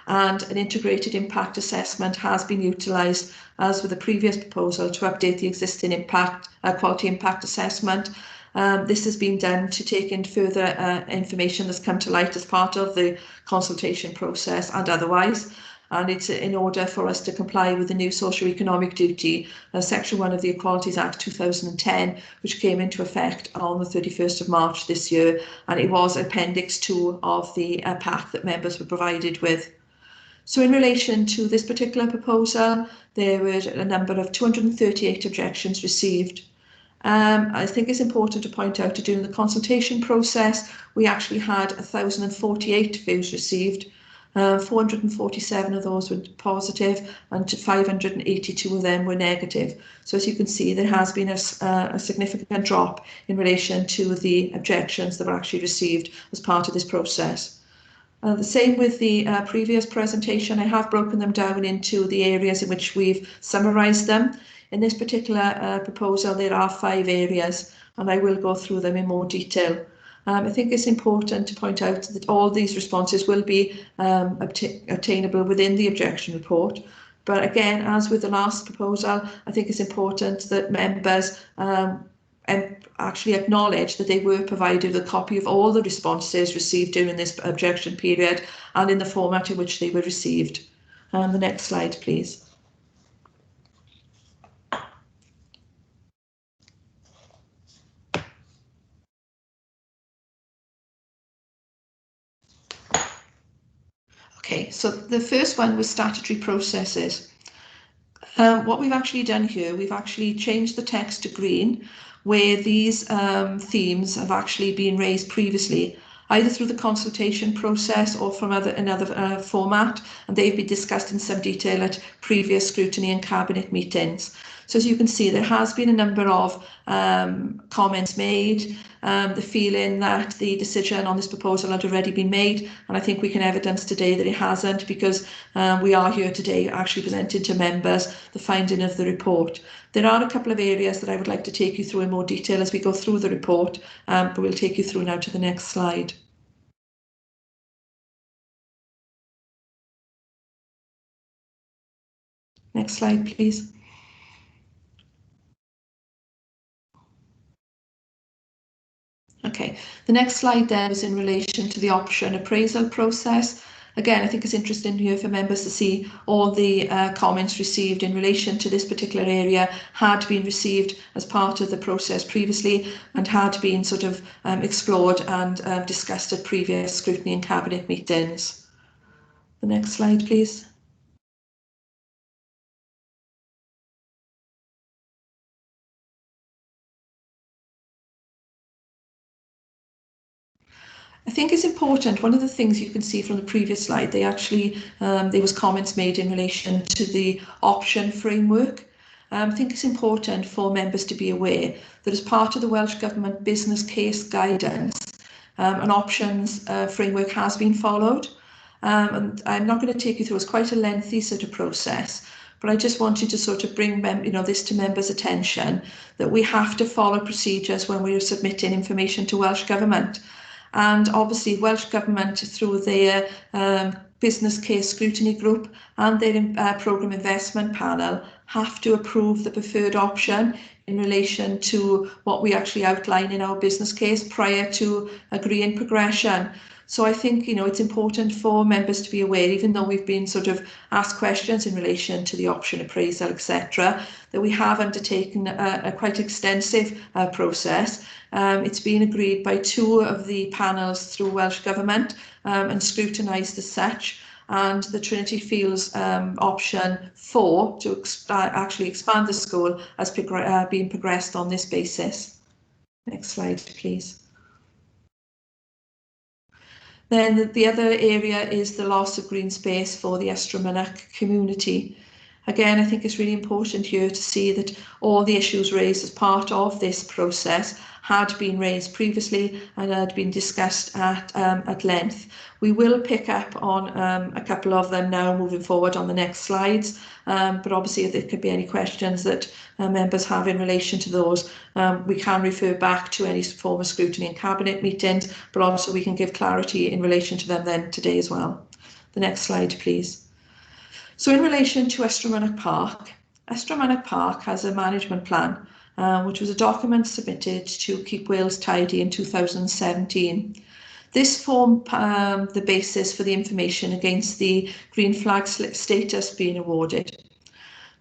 And an integrated impact assessment has been utilised, as with the previous proposal, to update the existing quality impact assessment. This has been done to take in further information that's come to light as part of the consultation process and otherwise. And it's in order for us to comply with the new socio-economic duty, Section 1 of the Equalities Act 2010, which came into effect on the 31st of March this year, and it was Appendix 2 of the pack that members were provided with. So in relation to this particular proposal, there were a number of 238 objections received. I think it's important to point out that during the consultation process, we actually had 1,048 views received. 447 of those were positive and 582 of them were negative. So as you can see, there has been a significant drop in relation to the objections that were actually received as part of this process. The same with the previous presentation. I have broken them down into the areas in which we've summarised them. In this particular proposal, there are 5 areas, and I will go through them in more detail. I think it's important to point out that all these responses will be obtainable within the objection report. But again, as with the last proposal, I think it's important that members actually acknowledge that they were provided a copy of all the responses received during this objection period and in the format in which they were received. The next slide, please. Okay, so the first one was statutory processes. What we've actually done here, we've actually changed the text to green, where these themes have actually been raised previously, either through the consultation process or from another format, and they've been discussed in some detail at previous scrutiny and cabinet meetings. So as you can see, there has been a number of comments made, the feeling that the decision on this proposal had already been made, and I think we can evidence today that it hasn't, because we are here today actually presenting to members the finding of the report. There are a couple of areas that I would like to take you through in more detail as we go through the report, but we'll take you through now to the next slide. Next slide, please. Okay, the next slide then is in relation to the option appraisal process. Again, I think it's interesting here for members to see all the comments received in relation to this particular area had been received as part of the process previously and had been sort of explored and discussed at previous scrutiny and cabinet meetings. The next slide, please. I think it's important. One of the things you can see from the previous slide, there was comments made in relation to the option framework. I think it's important for members to be aware that as part of the Welsh Government business case guidance, an options framework has been followed. And I'm not going to take you through, it's quite a lengthy sort of process, but I just wanted to sort of bring this to members' attention, that we have to follow procedures when we are submitting information to Welsh Government. And obviously Welsh Government, through their business case scrutiny group and their programme investment panel, have to approve the preferred option in relation to what we actually outline in our business case prior to agreeing progression. So I think, it's important for members to be aware, even though we've been sort of asked questions in relation to the option appraisal, etc., that we have undertaken a quite extensive process. It's been agreed by 2 of the panels through Welsh Government and scrutinised as such. And the Trinity feels option 4 to actually expand the school has been progressed on this basis. Next slide, please. Then the other area is the loss of green space for the Mynach community. Again, I think it's really important here to see that all the issues raised as part of this process had been raised previously and had been discussed at length. We will pick up on a couple of them now moving forward on the next slides, but obviously if there could be any questions that members have in relation to those, we can refer back to any former scrutiny and cabinet meetings, but also we can give clarity in relation to them then today as well. The next slide, please. So in relation to Mynach Park has a management plan, which was a document submitted to Keep Wales Tidy in 2017. This formed the basis for the information against the green flag status being awarded.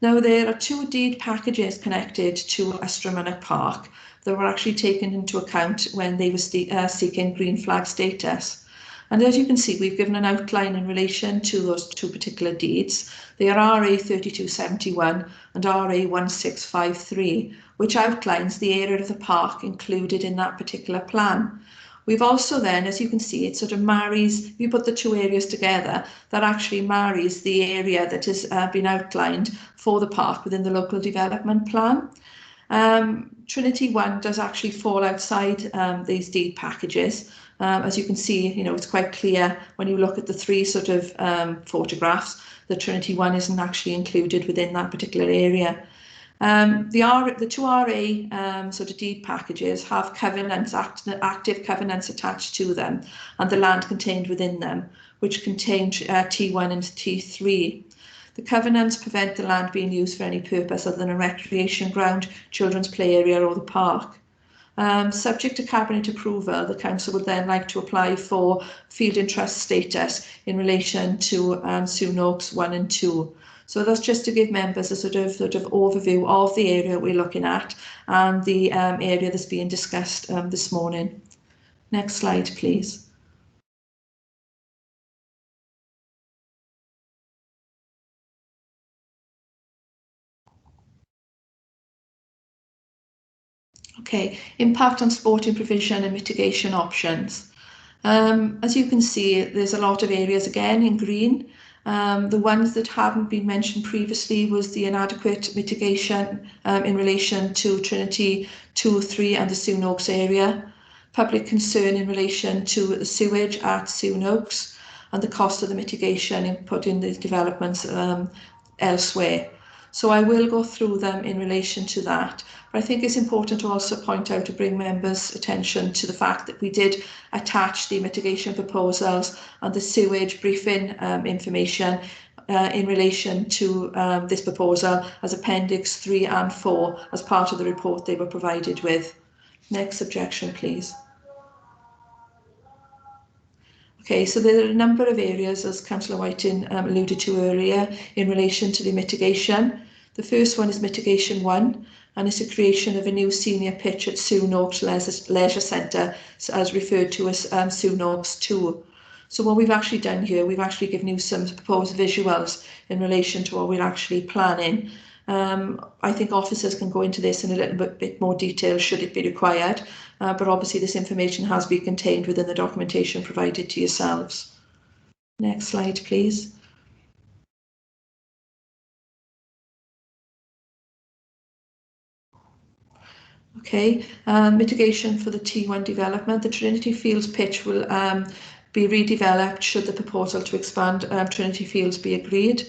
Now, there are 2 deed packages connected to Mynach Park that were actually taken into account when they were seeking green flag status. And as you can see, we've given an outline in relation to those 2 particular deeds. They are RA 3271 and RA 1653, which outlines the area of the park included in that particular plan. We've also then, as you can see, it sort of marries, if you put the 2 areas together, that actually marries the area that has been outlined for the park within the local development plan. Trinity 1 does actually fall outside these deed packages. As you can see, it's quite clear when you look at the 3 sort of photographs that Trinity 1 isn't actually included within that particular area. The 2 RA sort of deed packages have covenants, active covenants attached to them, and the land contained within them, which contain T1 and T3. The covenants prevent the land being used for any purpose other than a recreation ground, children's play area or the park. Subject to cabinet approval, the council would then like to apply for field and trust status in relation to Sunnoaks 1 and 2. So that's just to give members a sort of overview of the area we're looking at and the area that's being discussed this morning. Next slide, please. Okay, impact on sporting provision and mitigation options. As you can see, there's a lot of areas again in green. The ones that haven't been mentioned previously was the inadequate mitigation in relation to Trinity 2, 3 and the Sewerage area, public concern in relation to the sewage at Sewerage, and the cost of the mitigation input in the developments elsewhere. So I will go through them in relation to that. But I think it's important to also point out to bring members' attention to the fact that we did attach the mitigation proposals and the sewage briefing information in relation to this proposal as Appendix 3 and 4 as part of the report they were provided with. Next objection, please. Okay, so there are a number of areas, as Councillor Whiting alluded to earlier, in relation to the mitigation. The first one is mitigation 1, and it's the creation of a new senior pitch at Sewerage Leisure Centre, as referred to as Sewerage 2. So what we've actually done here, we've actually given you some proposed visuals in relation to what we're actually planning. I think officers can go into this in a little bit more detail should it be required, but obviously this information has been contained within the documentation provided to yourselves. Next slide, please. Okay, mitigation for the T1 development. The Trinity Fields pitch will be redeveloped should the proposal to expand Trinity Fields be agreed.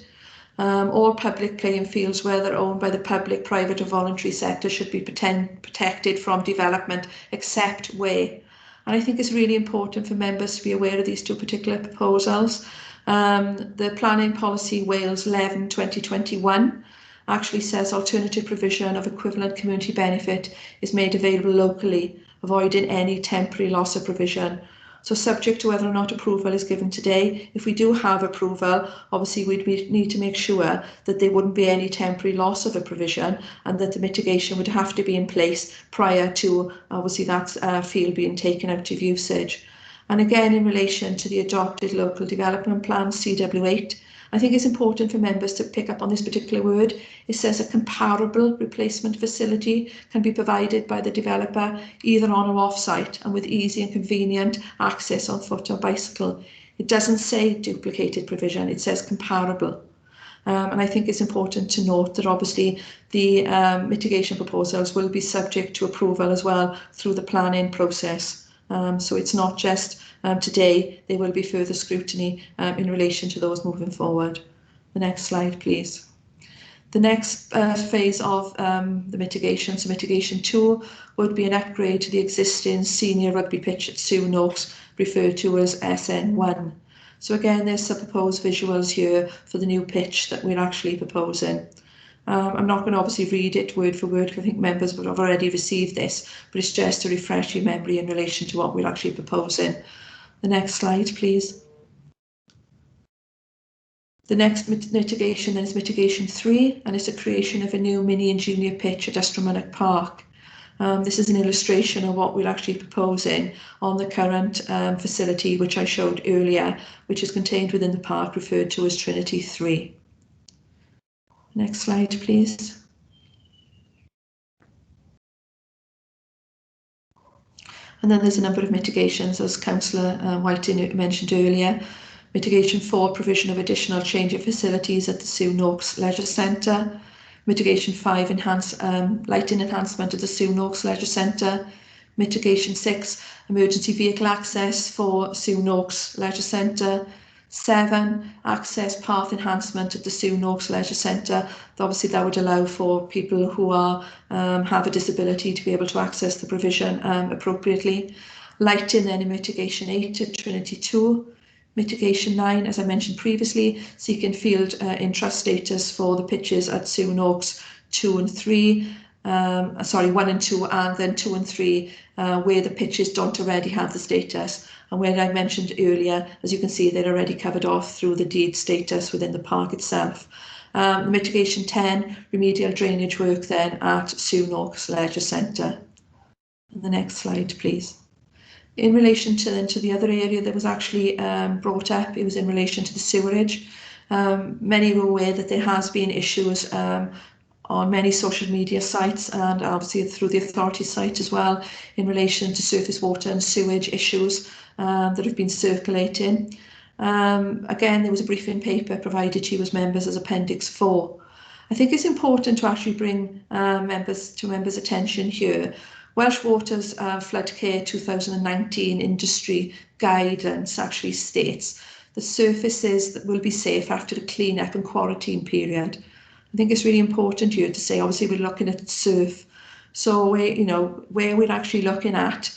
All public playing fields, whether owned by the public, private or voluntary sector, should be protected from development except where. And I think it's really important for members to be aware of these two particular proposals. The Planning Policy Wales 11/2021 actually says alternative provision of equivalent community benefit is made available locally, avoiding any temporary loss of provision. So subject to whether or not approval is given today, if we do have approval, obviously we'd need to make sure that there wouldn't be any temporary loss of a provision and that the mitigation would have to be in place prior to obviously that field being taken out of usage. And again, in relation to the adopted local development plan, CW8, I think it's important for members to pick up on this particular word. It says a comparable replacement facility can be provided by the developer either on or off site and with easy and convenient access on foot or bicycle. It doesn't say duplicated provision, it says comparable. And I think it's important to note that obviously the mitigation proposals will be subject to approval as well through the planning process. So it's not just today, there will be further scrutiny in relation to those moving forward. The next slide, please. The next phase of the mitigation, so mitigation 2, would be an upgrade to the existing senior rugby pitch at Sewerage, referred to as SN1. So again, there's some proposed visuals here for the new pitch that we're actually proposing. I'm not going to obviously read it word for word because I think members would have already received this, but it's just to refresh your memory in relation to what we're actually proposing. The next slide, please. The next mitigation then is mitigation 3, and it's the creation of a new mini and junior pitch at Mynach Park. This is an illustration of what we're actually proposing on the current facility, which I showed earlier, which is contained within the park, referred to as Trinity 3. Next slide, please. And then there's a number of mitigations, as Councillor Whiting mentioned earlier. Mitigation 4, provision of additional change of facilities at the Sewerage Leisure Centre. Mitigation 5, lighting enhancement at the Sewerage Leisure Centre. Mitigation 6, emergency vehicle access for Sewerage Leisure Centre. 7, access path enhancement at the Sewerage Leisure Centre. Obviously that would allow for people who are have a disability to be able to access the provision appropriately. Lighting then in mitigation 8 at Trinity 2. Mitigation 9, as I mentioned previously, seeking field interest status for the pitches at Sewerage 2 and 3. 1 and 2, and then 2 and 3, where the pitches don't already have the status. And where I mentioned earlier, as you can see, they're already covered off through the deed status within the park itself. Mitigation 10, remedial drainage work then at Sewerage Leisure Centre. The next slide, please. In relation to the other area that was actually brought up, it was in relation to the sewerage. Many were aware that there has been issues on many social media sites and obviously through the authority site as well in relation to surface water and sewage issues that have been circulating. Again, there was a briefing paper provided to you as members as Appendix 4. I think it's important to actually bring members' attention here. Welsh Water's Flood Care 2019 Industry Guidance actually states the surfaces that will be safe after the clean-up and quarantine period. I think it's really important here to say, obviously, we're looking at surf. So, where we're actually looking at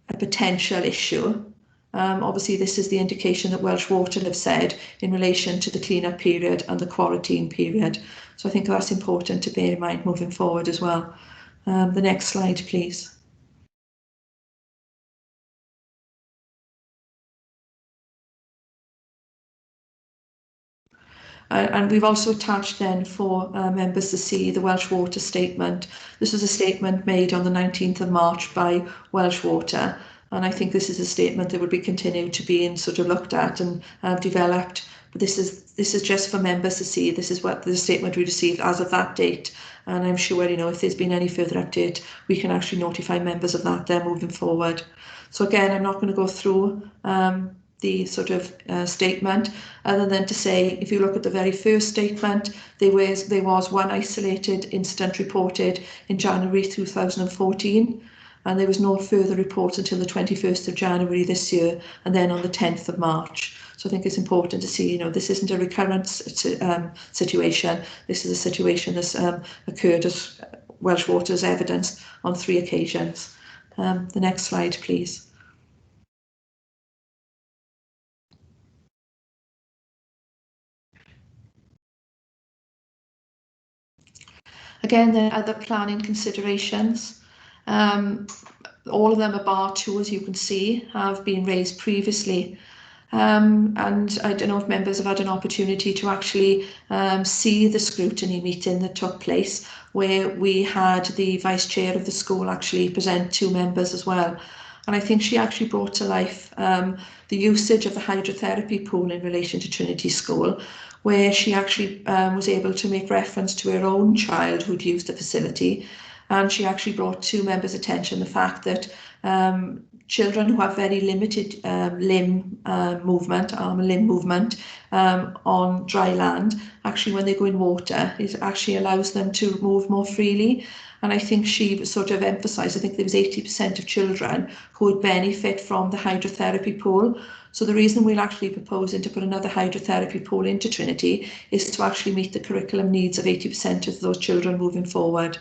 a potential issue, obviously, this is the indication that Welsh Water have said in relation to the clean-up period and the quarantine period. So I think that's important to bear in mind moving forward as well. The next slide, please. And we've also attached then for members to see the Welsh Water statement. This was a statement made on the 19th of March by Welsh Water. And I think this is a statement that would be continued to be sort of looked at and developed. But this is just for members to see. This is what the statement we received as of that date. And I'm sure, if there's been any further update, we can actually notify members of that then moving forward. So again, I'm not going to go through the sort of statement, other than to say, if you look at the very first statement, there was one isolated incident reported in January 2014. And there was no further reports until the 21st of January this year, and then on the 10th of March. So I think it's important to see, this isn't a recurrent situation. This is a situation that's occurred, as Welsh Water's evidenced, on 3 occasions. The next slide, please. Again, there are other planning considerations. All of them are bar 2, as you can see, have been raised previously. And I don't know if members have had an opportunity to actually see the scrutiny meeting that took place, where we had the Vice Chair of the school actually present to members as well. And I think she actually brought to life the usage of the hydrotherapy pool in relation to Trinity School, where she actually was able to make reference to her own child who'd used the facility. And she actually brought to members' attention the fact that children who have very limited limb movement, arm and limb movement on dry land, actually when they go in water, it actually allows them to move more freely. And I think she sort of emphasised, I think there was 80% of children who would benefit from the hydrotherapy pool. So the reason we're actually proposing to put another hydrotherapy pool into Trinity is to actually meet the curriculum needs of 80% of those children moving forward.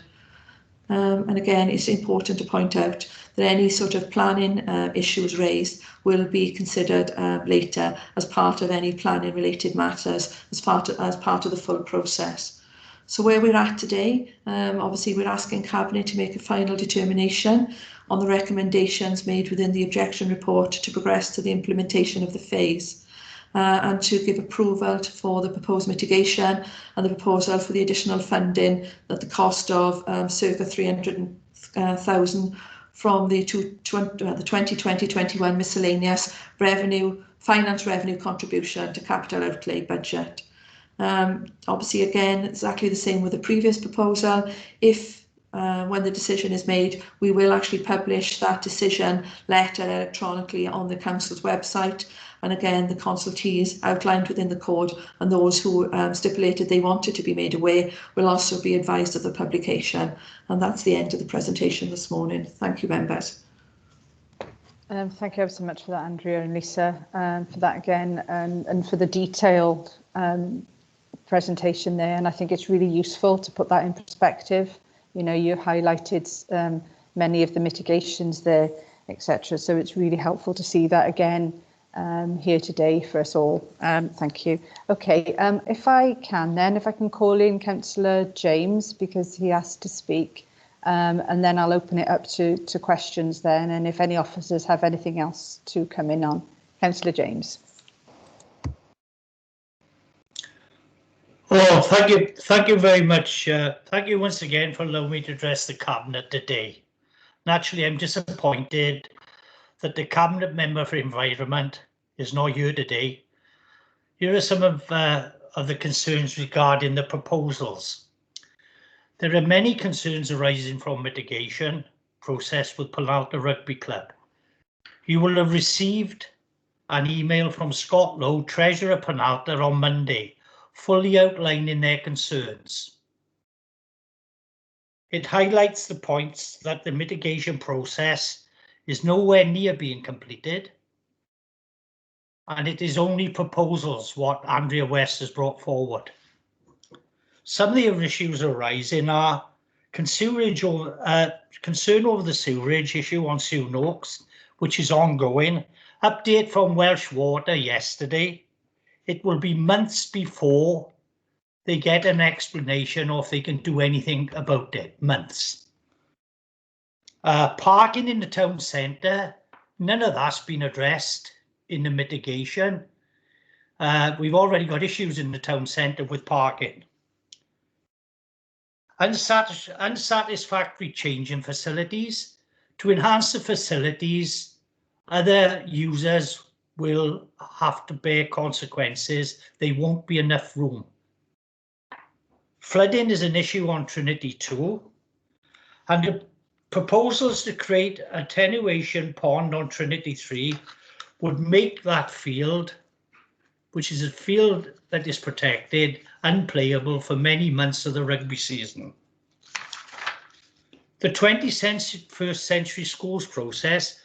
And again, it's important to point out that any sort of planning issues raised will be considered later as part of any planning related matters, as part of the full process. So where we're at today, obviously we're asking Cabinet to make a final determination on the recommendations made within the objection report to progress to the implementation of the phase. And to give approval for the proposed mitigation and the proposal for the additional funding at the cost of circa 300,000 from the 2020-21 miscellaneous finance revenue contribution to capital outlay budget. Obviously, again, exactly the same with the previous proposal. When the decision is made, we will actually publish that decision letter electronically on the Council's website. And again, the consultees outlined within the code and those who stipulated they wanted to be made aware will also be advised of the publication. And that's the end of the presentation this morning. Thank you, members. Thank you ever so much for that, Andrea and Lisa, for that again, and for the detailed presentation there. And I think it's really useful to put that in perspective. You highlighted many of the mitigations there, etc. So it's really helpful to see that again here today for us all. Thank you. Okay, if I can call in Councillor James, because he asked to speak, and then I'll open it up to questions then, and if any officers have anything else to come in on. Councillor James. Oh, thank you very much. Thank you once again for allowing me to address the Cabinet today. Naturally, I'm disappointed that the Cabinet Member for Environment is not here today. Here are some of the concerns regarding the proposals. There are many concerns arising from mitigation process with Penalta Rugby Club. You will have received an email from Scott Lowe, Treasurer Penalta, on Monday, fully outlining their concerns. It highlights the points that the mitigation process is nowhere near being completed, and it is only proposals what Andrea West has brought forward. Some of the issues arising are concern over the sewerage issue on Sew Noaks, which is ongoing. Update from Welsh Water yesterday. It will be months before they get an explanation or if they can do anything about it. Months. Parking in the town centre, none of that's been addressed in the mitigation. We've already got issues in the town centre with parking. Unsatisfactory change in facilities. To enhance the facilities, other users will have to bear consequences. There won't be enough room. Flooding is an issue on Trinity 2, and the proposals to create an attenuation pond on Trinity 3 would make that field, which is a field that is protected, unplayable for many months of the rugby season. The 21st Century Schools process,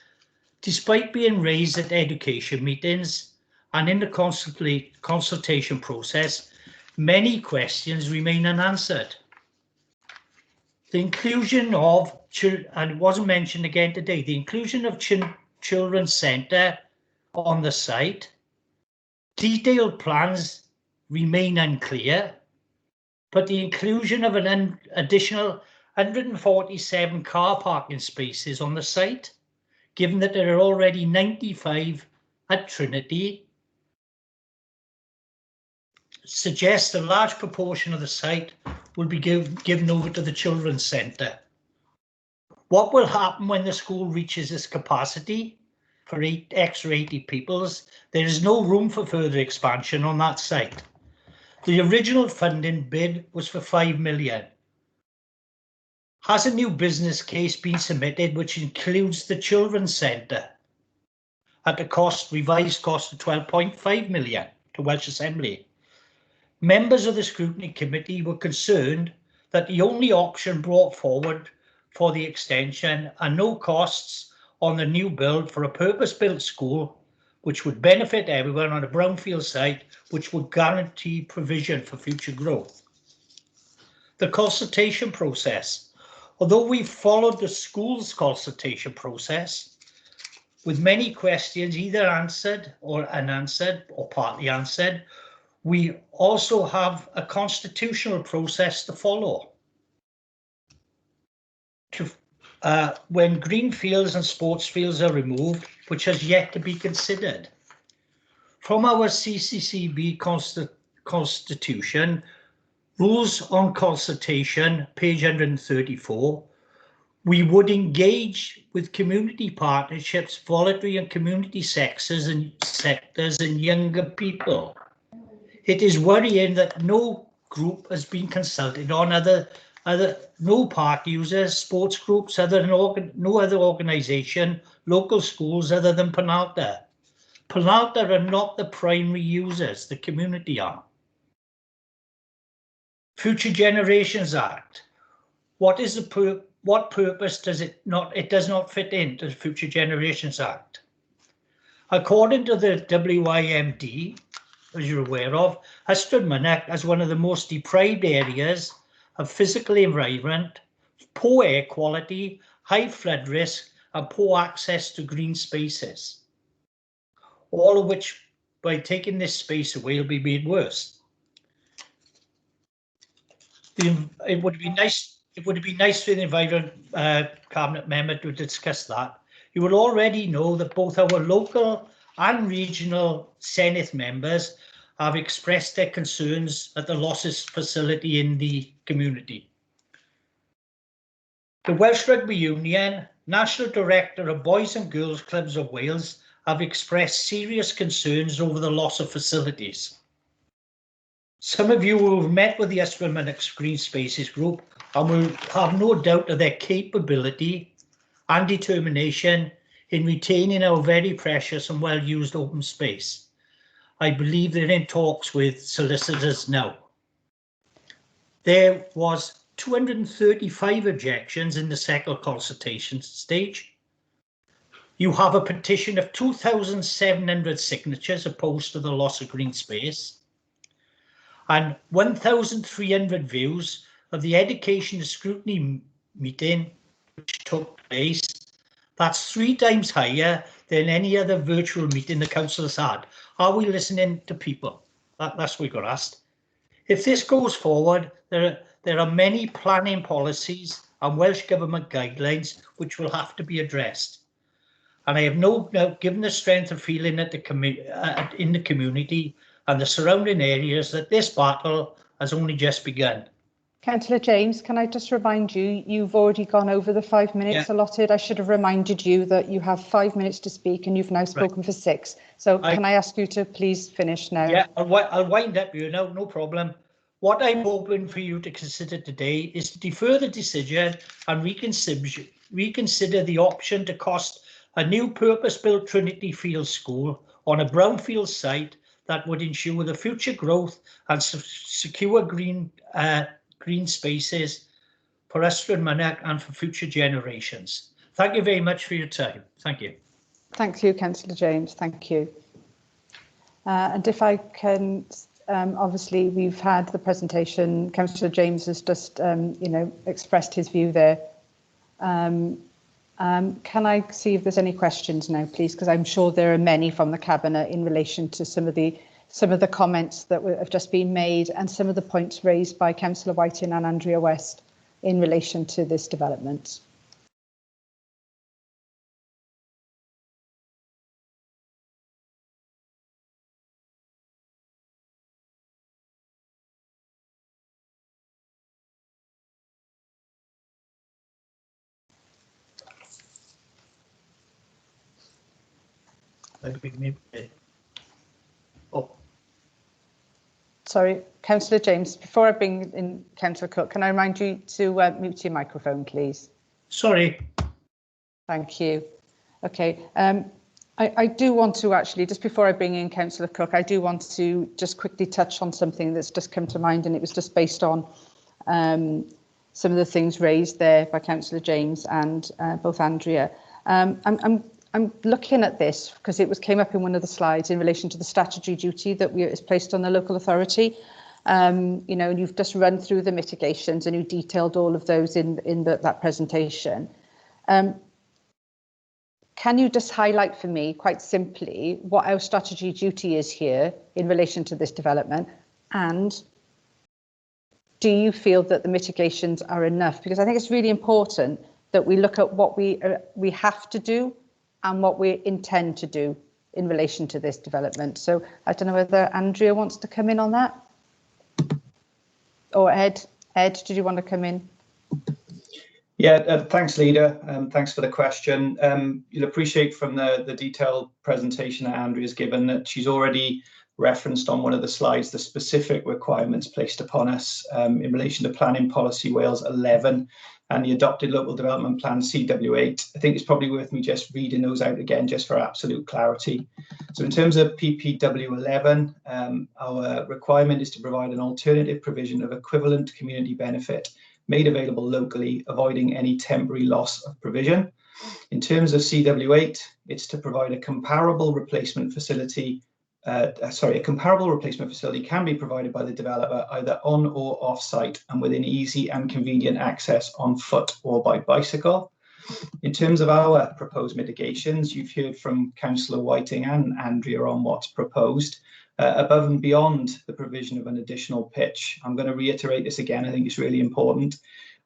despite being raised at education meetings and in the consultation process, many questions remain unanswered. The inclusion of, and it wasn't mentioned again today, the inclusion of Children's Centre on the site. Detailed plans remain unclear, but the inclusion of an additional 147 car parking spaces on the site, given that there are already 95 at Trinity, suggests a large proportion of the site will be given over to the Children's Centre. What will happen when the school reaches its capacity for extra 80 pupils? There is no room for further expansion on that site. The original funding bid was for 5 million. Has a new business case been submitted which includes the Children's Centre at a revised cost of 12.5 million to Welsh Assembly? Members of the Scrutiny Committee were concerned that the only option brought forward for the extension are no costs on the new build for a purpose-built school, which would benefit everyone on a brownfield site, which would guarantee provision for future growth. The consultation process. Although we followed the school's consultation process, with many questions either answered or unanswered or partly answered, we also have a constitutional process to follow. When green fields and sports fields are removed, which has yet to be considered. From our CCCB constitution, rules on consultation, page 134, we would engage with community partnerships, voluntary and community sectors and younger people. It is worrying that no group has been consulted on no park users, sports groups, no other organisation, local schools other than Penalta. Penalta are not the primary users, the community are. Future Generations Act. What purpose does it not? It does not fit into the Future Generations Act. According to the WIMD, as you're aware of, Ystrad Mynach as one of the most deprived areas of physical environment, poor air quality, high flood risk, and poor access to green spaces. All of which, by taking this space away, will be made worse. It would be nice for the Environment Cabinet member to discuss that. You will already know that both our local and regional Senate members have expressed their concerns at the losses facility in the community. The Welsh Rugby Union, National Director of Boys and Girls Clubs of Wales, have expressed serious concerns over the loss of facilities. Some of you who have met with the Ystrad Mynach Green Spaces group and will have no doubt of their capability and determination in retaining our very precious and well-used open space. I believe they're in talks with solicitors now. There was 235 objections in the second consultation stage. You have a petition of 2,700 signatures opposed to the loss of green space, and 1,300 views of the education and scrutiny meeting which took place. That's 3 times higher than any other virtual meeting the council has had. Are we listening to people? That's what we got asked. If this goes forward, there are many planning policies and Welsh Government guidelines which will have to be addressed. And I have no doubt, given the strength of feeling at in the community and the surrounding areas, that this battle has only just begun. Councillor James, can I just remind you, you've already gone over the 5 minutes allotted. I should have reminded you that you have 5 minutes to speak and you've now spoken for 6. So can I ask you to please finish now? Yeah, I'll wind up you now, no problem. What I'm hoping for you to consider today is to defer the decision and reconsider the option to cost a new purpose-built Trinity Field school on a brownfield site that would ensure the future growth and secure green spaces for Ystrad and Mynach and for future generations. Thank you very much for your time. Thank you. Thank you, Councillor James. Thank you. And if I can, obviously we've had the presentation. Councillor James has just, expressed his view there. Can I see if there's any questions now, please? Because I'm sure there are many from the Cabinet in relation to some of the comments that have just been made and some of the points raised by Councillor Whiting and Andrea West in relation to this development. Sorry, Councillor James, before I bring in Councillor Cook, can I remind you to mute your microphone, please? Sorry. Thank you. Okay. I do want to actually, just before I bring in Councillor Cook, I do want to just quickly touch on something that's just come to mind, and it was just based on some of the things raised there by Councillor James and both Andrea. I'm looking at this because it came up in one of the slides in relation to the statutory duty that is placed on the local authority. You've just run through the mitigations and you detailed all of those in that presentation. Can you just highlight for me quite simply what our statutory duty is here in relation to this development, and do you feel that the mitigations are enough? Because I think it's really important that we look at what we have to do and what we intend to do in relation to this development. So I don't know whether Andrea wants to come in on that, or Ed, did you want to come in? Yeah, thanks, Leader. Thanks for the question. You'll appreciate from the detailed presentation that Andrea's given that she's already referenced on one of the slides the specific requirements placed upon us in relation to Planning Policy Wales 11 and the adopted Local Development Plan CW8. I think it's probably worth me just reading those out again just for absolute clarity. So in terms of PPW 11, our requirement is to provide an alternative provision of equivalent community benefit made available locally, avoiding any temporary loss of provision. In terms of CW8, it's to provide a comparable replacement facility. A comparable replacement facility can be provided by the developer either on or off site and within easy and convenient access on foot or by bicycle. In terms of our proposed mitigations, you've heard from Councillor Whiting and Andrea on what's proposed. Above and beyond the provision of an additional pitch, I'm going to reiterate this again, I think it's really important.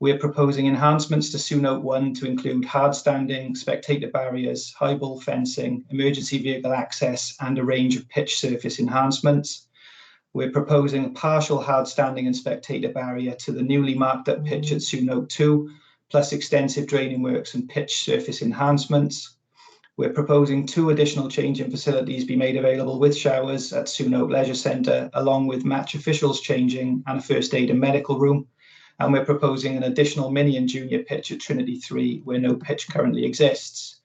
We're proposing enhancements to SU-Note 1 to include hard standing, spectator barriers, high bull fencing, emergency vehicle access, and a range of pitch surface enhancements. We're proposing a partial hard standing and spectator barrier to the newly marked up pitch at SU-Note 2, plus extensive draining works and pitch surface enhancements. We're proposing 2 additional changing facilities be made available with showers at SU-Note Leisure Centre, along with match officials changing and a first aid and medical room. And we're proposing an additional mini and junior pitch at Trinity 3, where no pitch currently exists.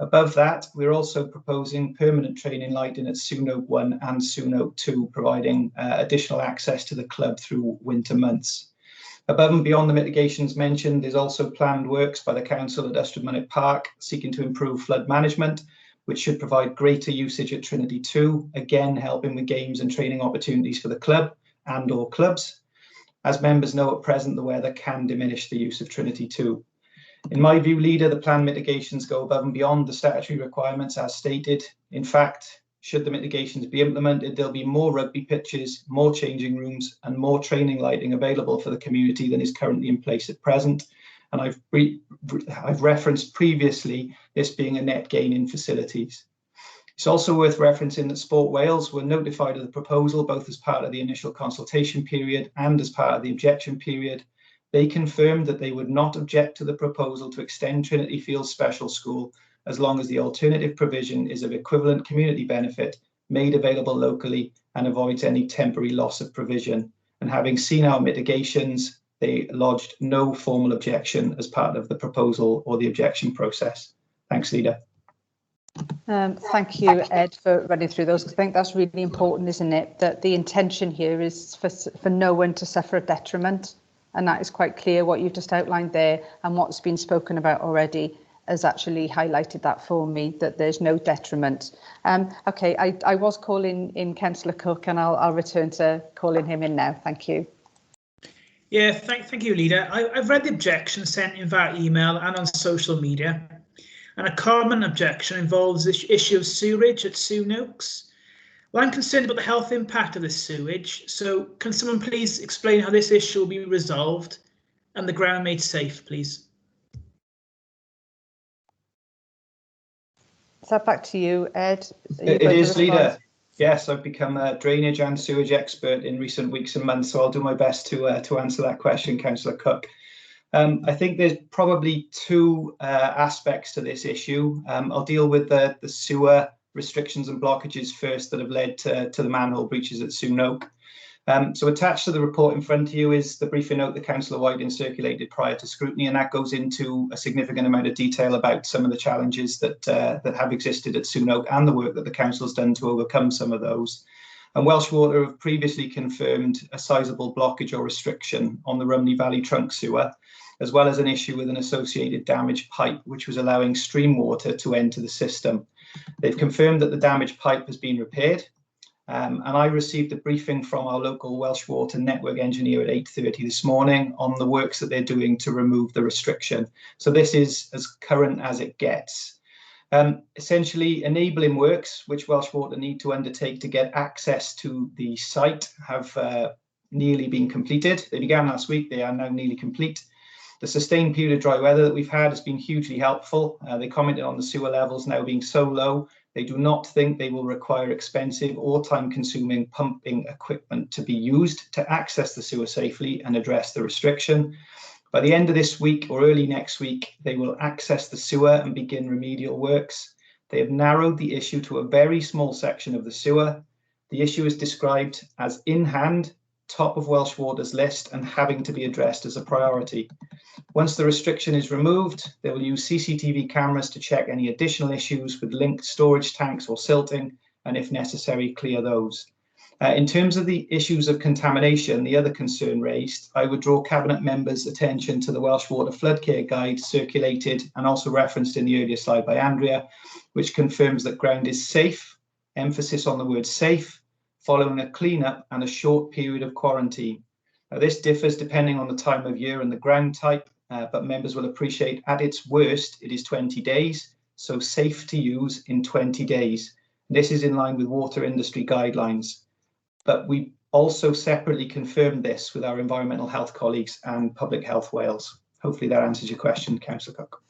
Above that, we're also proposing permanent training lighting at Sewerage 1 and Sewerage 2, providing additional access to the club through winter months. Above and beyond the mitigations mentioned, there's also planned works by the council at Ystrad Mynach Park seeking to improve flood management, which should provide greater usage at Trinity 2, again helping with games and training opportunities for the club and or clubs. As members know, at present the weather can diminish the use of Trinity 2. In my view, Leader, the planned mitigations go above and beyond the statutory requirements as stated. In fact, should the mitigations be implemented, there'll be more rugby pitches, more changing rooms and more training lighting available for the community than is currently in place at present. And I've referenced previously this being a net gain in facilities. It's also worth referencing that Sport Wales were notified of the proposal both as part of the initial consultation period and as part of the objection period. They confirmed that they would not object to the proposal to extend Trinity Fields Special School as long as the alternative provision is of equivalent community benefit, made available locally and avoids any temporary loss of provision. And having seen our mitigations, they lodged no formal objection as part of the proposal or the objection process. Thanks, Leader. Thank you, Ed, for running through those. I think that's really important, isn't it? That the intention here is for no one to suffer a detriment. And that is quite clear what you've just outlined there, and what's been spoken about already has actually highlighted that for me, that there's no detriment. OK, I was calling in Councillor Cook, and I'll return to calling him in now. Thank you. Yeah, thank you, Leader. I've read the objection sent in via email and on social media. And a common objection involves the issue of sewerage at Sewerage. Well, I'm concerned about the health impact of this sewage, so can someone please explain how this issue will be resolved and the ground made safe, please? Is that back to you, Ed? It is, Leader. Yes, I've become a drainage and sewage expert in recent weeks and months, so I'll do my best to answer that question, Councillor Cook. I think there's probably two aspects to this issue. I'll deal with the sewer restrictions and blockages first that have led to the manhole breaches at Sewerage. So attached to the report in front of you is the briefing note that Councillor Whiting circulated prior to scrutiny, and that goes into a significant amount of detail about some of the challenges that have existed at Sewerage and the work that the council has done to overcome some of those. And Welsh Water have previously confirmed a sizable blockage or restriction on the Rumney Valley trunk sewer, as well as an issue with an associated damaged pipe, which was allowing stream water to enter the system. They've confirmed that the damaged pipe has been repaired, and I received a briefing from our local Welsh Water network engineer at 8:30 this morning on the works that they're doing to remove the restriction. So this is as current as it gets. Essentially, enabling works, which Welsh Water need to undertake to get access to the site, have nearly been completed. They began last week, they are now nearly complete. The sustained period of dry weather that we've had has been hugely helpful. They commented on the sewer levels now being so low, they do not think they will require expensive or time-consuming pumping equipment to be used to access the sewer safely and address the restriction. By the end of this week or early next week, they will access the sewer and begin remedial works. They have narrowed the issue to a very small section of the sewer. The issue is described as in hand, top of Welsh Water's list, and having to be addressed as a priority. Once the restriction is removed, they will use CCTV cameras to check any additional issues with linked storage tanks or silting, and if necessary, clear those. In terms of the issues of contamination, the other concern raised, I would draw Cabinet members' attention to the Welsh Water Flood Care Guide circulated and also referenced in the earlier slide by Andrea, which confirms that ground is safe, emphasis on the word safe, following a clean-up and a short period of quarantine. Now, this differs depending on the time of year and the ground type, but members will appreciate at its worst, it is 20 days, so safe to use in 20 days. This is in line with water industry guidelines. But we also separately confirmed this with our environmental health colleagues and Public Health Wales. Hopefully that answers your question, Councillor Cook.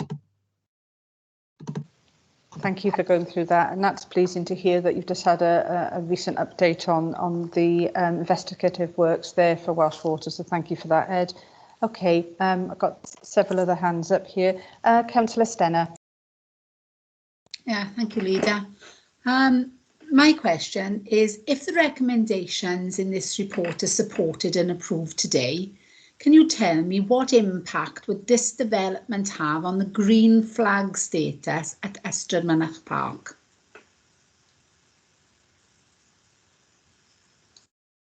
Thank you for going through that, and that's pleasing to hear that you've just had a recent update on the investigative works there for Welsh Water, so thank you for that, Ed. OK, I've got several other hands up here. Councillor Stenner. Yeah, thank you, Leader. My question is, if the recommendations in this report are supported and approved today, Can you tell me what impact would this development have on the green flag status at Ystrad Mynach Park?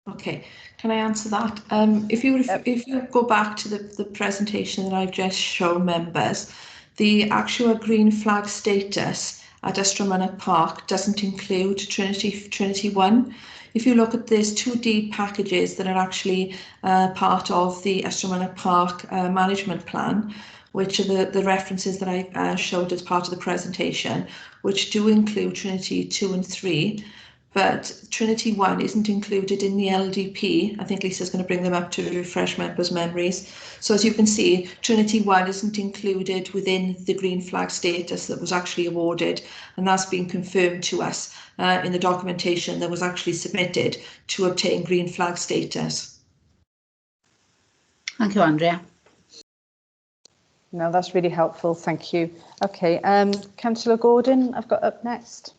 Okay, can I answer that? If you go back to the presentation that I've just shown members, the actual green flag status at Ystrad Mynach Park doesn't include Trinity 1. If you look at these 2 deed packages that are actually part of the Ystrad Mynach Park management plan, which are the references that I showed as part of the presentation, which do include Trinity 2 and 3, but Trinity 1 isn't included in the LDP. I think Lisa's going to bring them up to refresh members' memories. So as you can see, Trinity 1 isn't included within the green flag status that was actually awarded, and that's been confirmed to us in the documentation that was actually submitted to obtain green flag status. Thank you, Andrea. No, that's really helpful. Thank you. Okay, Councillor Gordon, I've got up next.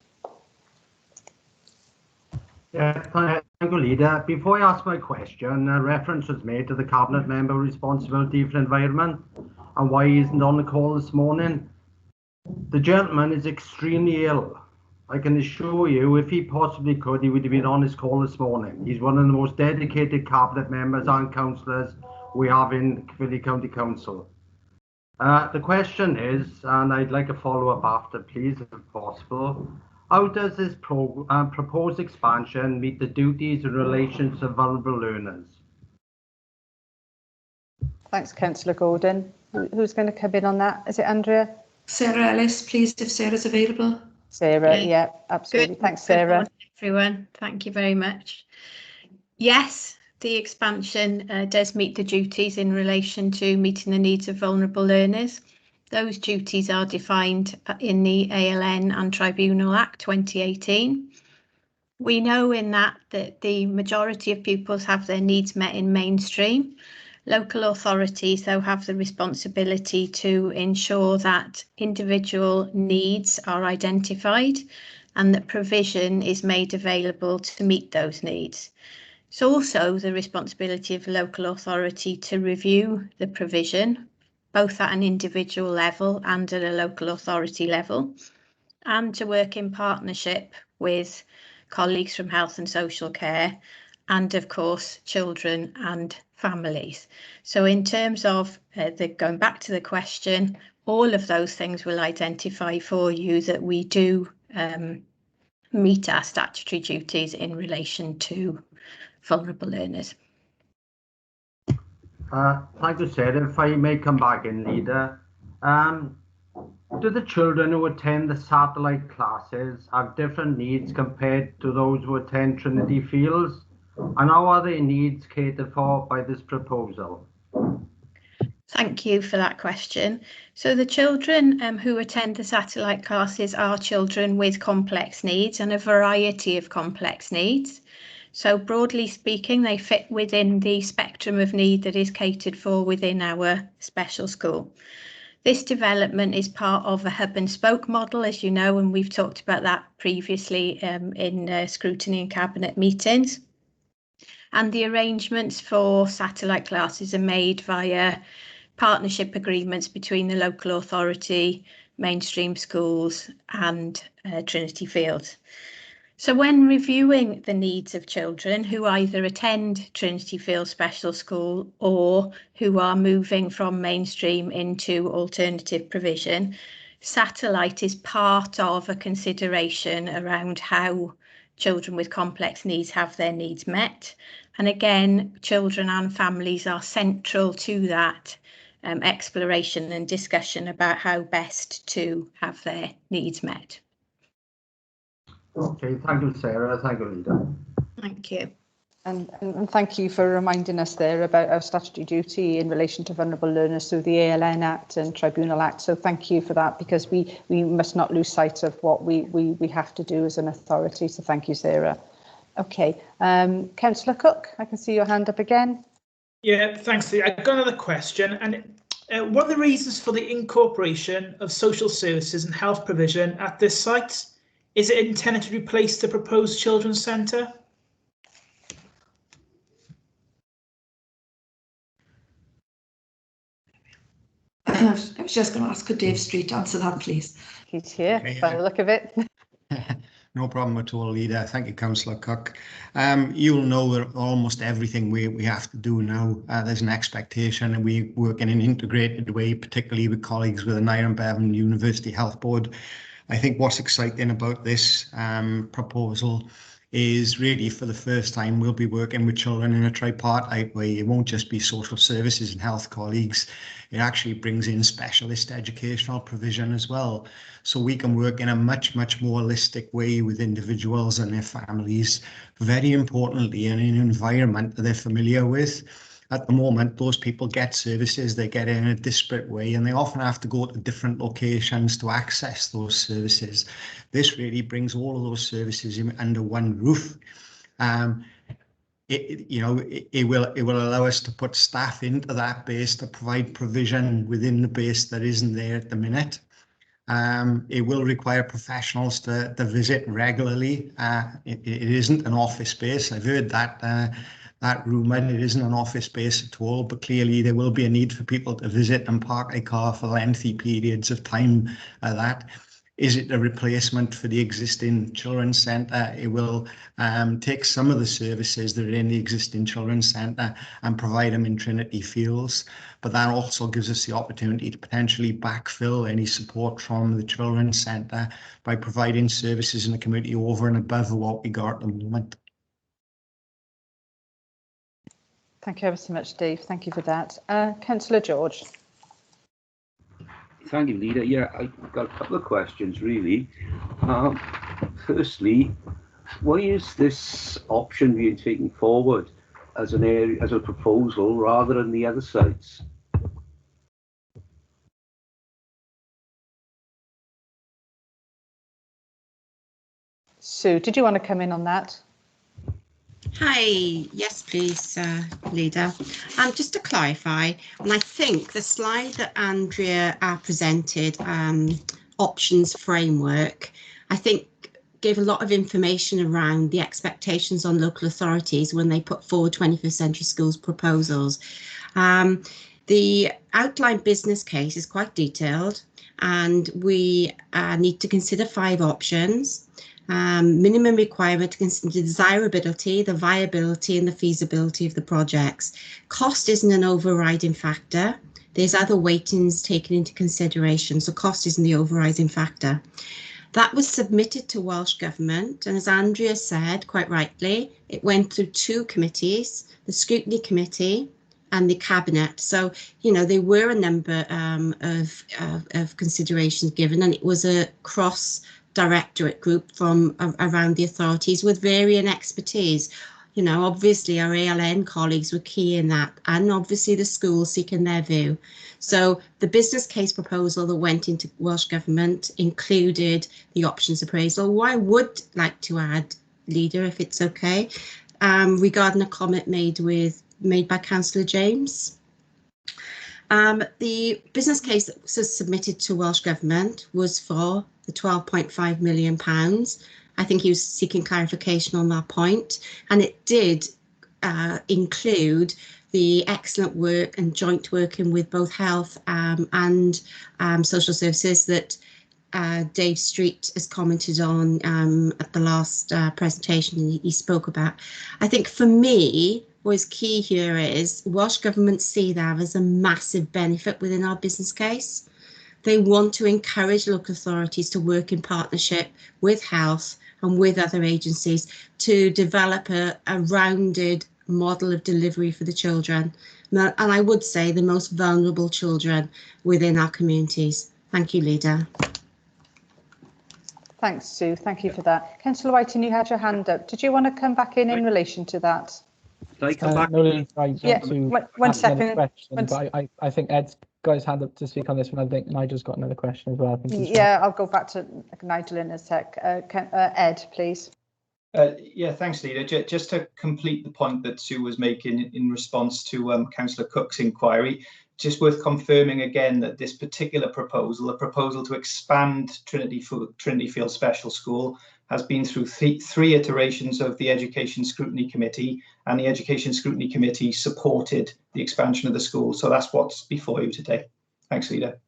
Yeah, thank you, Leader. Before I ask my question, a reference was made to the Cabinet Member Responsibility for Environment and why he isn't on the call this morning. The gentleman is extremely ill. I can assure you, if he possibly could, he would have been on his call this morning. He's one of the most dedicated Cabinet members and councillors we have in Caerphilly County Council. The question is, and I'd like a follow-up after, please, if possible. How does this proposed expansion meet the duties in relation to vulnerable learners? Thanks, Councillor Gordon. Who's going to come in on that? Is it Andrea? Sarah Ellis, please, if Sarah's available. Sarah, yeah, absolutely. Good. Thanks, Sarah. Good morning, everyone. Thank you very much. Yes, the expansion does meet the duties in relation to meeting the needs of vulnerable learners. Those duties are defined in the ALN and Tribunal Act 2018. We know in that the majority of pupils have their needs met in mainstream. Local authorities, though, have the responsibility to ensure that individual needs are identified and that provision is made available to meet those needs. It's also the responsibility of the local authority to review the provision, both at an individual level and at a local authority level, and to work in partnership with colleagues from health and social care, and of course children and families. So in terms of going back to the question, all of those things will identify for you that we do meet our statutory duties in relation to vulnerable learners. Thank you, Sarah. If I may come back in, Leader. Do the children who attend the satellite classes have different needs compared to those who attend Trinity Fields? And how are their needs catered for by this proposal? Thank you for that question. So the children who attend the satellite classes are children with complex needs and a variety of complex needs. So broadly speaking, they fit within the spectrum of need that is catered for within our special school. This development is part of a hub and spoke model, as you know, and we've talked about that previously in scrutiny and cabinet meetings. And the arrangements for satellite classes are made via partnership agreements between the local authority, mainstream schools and Trinity Fields. So when reviewing the needs of children who either attend Trinity Fields Special School or who are moving from mainstream into alternative provision, satellite is part of a consideration around how children with complex needs have their needs met. And again, children and families are central to that exploration and discussion about how best to have their needs met. Okay, thank you, Sarah. Thank you, Leader. Thank you. And thank you for reminding us there about our statutory duty in relation to vulnerable learners through the ALN Act and Tribunal Act. So thank you for that, because we must not lose sight of what we have to do as an authority. So thank you, Sarah. Okay, Councillor Cook, I can see your hand up again. Yeah, thanks. I've got another question. And what are the reasons for the incorporation of social services and health provision at this site? Is it intended to replace the proposed children's centre? I was just going to ask, could Dave Street answer that, please? He's here, Okay, by the look of it. No problem at all, Leader. Thank you, Councillor Cook. You'll know that almost everything we have to do now, there's an expectation, and we work in an integrated way, particularly with colleagues with the Bevan University Health Board. I think what's exciting about this proposal is really for the first time we'll be working with children in a tripartite way. It won't just be social services and health colleagues. It actually brings in specialist educational provision as well. So we can work in a much more holistic way with individuals and their families, very importantly in an environment that they're familiar with. At the moment, those people get services, they get it in a disparate way, and they often have to go to different locations to access those services. This really brings all of those services in under one roof. It will allow us to put staff into that base to provide provision within the base that isn't there at the minute. It will require professionals to visit regularly. It isn't an office space. I've heard that rumour. It isn't an office space at all, but clearly there will be a need for people to visit and park a car for lengthy periods of time. Is it a replacement for the existing children's centre? It will take some of the services that are in the existing children's centre and provide them in Trinity Fields, but that also gives us the opportunity to potentially backfill any support from the children's centre by providing services in the community over and above what we got at the moment. Thank you ever so much, Dave. Thank you for that. Councillor George. Thank you, Leader. Yeah, I've got a couple of questions, really. Firstly, why is this option being taken forward as an area, as a proposal, rather than the other sites? Sue, did you want to come in on that? Hi, yes, please, Leader. Just to clarify, and I think the slide that Andrea presented, options framework, I think gave a lot of information around the expectations on local authorities when they put forward 21st Century Schools proposals. The outline business case is quite detailed, and we need to consider 5 options. Minimum requirement to consider the desirability, the viability and the feasibility of the projects. Cost isn't an overriding factor. There's other weightings taken into consideration, so cost isn't the overriding factor. That was submitted to Welsh Government, and as Andrea said, quite rightly, it went through 2 committees, the Scrutiny Committee and the Cabinet. So, you know, there were a number of considerations given, and it was a cross-directorate group from around the authorities with varying expertise. You know, obviously our ALN colleagues were key in that, and obviously the schools seeking their view. So the business case proposal that went into Welsh Government included the options appraisal. What I would like to add, Leader, if it's okay, regarding a comment made by Councillor James. The business case that was submitted to Welsh Government was for the £12.5 million. I think he was seeking clarification on that point, and it did include the excellent work and joint working with both health and social services that Dave Street has commented on at the last presentation he spoke about. I think for me, what is key here is Welsh Government see that as a massive benefit within our business case. They want to encourage local authorities to work in partnership with health and with other agencies to develop a rounded model of delivery for the children. And I would say the most vulnerable children within our communities. Thank you, Leader. Thanks, Sue. Thank you for that. Councillor Whiting, you had your hand up. Did you want to come back in relation to that? Can I come back? No, I want yeah, to one second. Question, but I think Ed's got his hand up to speak on this one. I think Nigel's got another question as well. I think yeah, I'll go back to Nigel in a sec. Ed, please. Yeah, thanks, Leader. Just to complete the point that Sue was making in response to Councillor Cook's inquiry, just worth confirming again that this particular proposal, the proposal to expand Trinity Field Special School, has been through three iterations of the Education Scrutiny Committee, and the Education Scrutiny Committee supported the expansion of the school. So that's what's before you today. Thanks, Leader.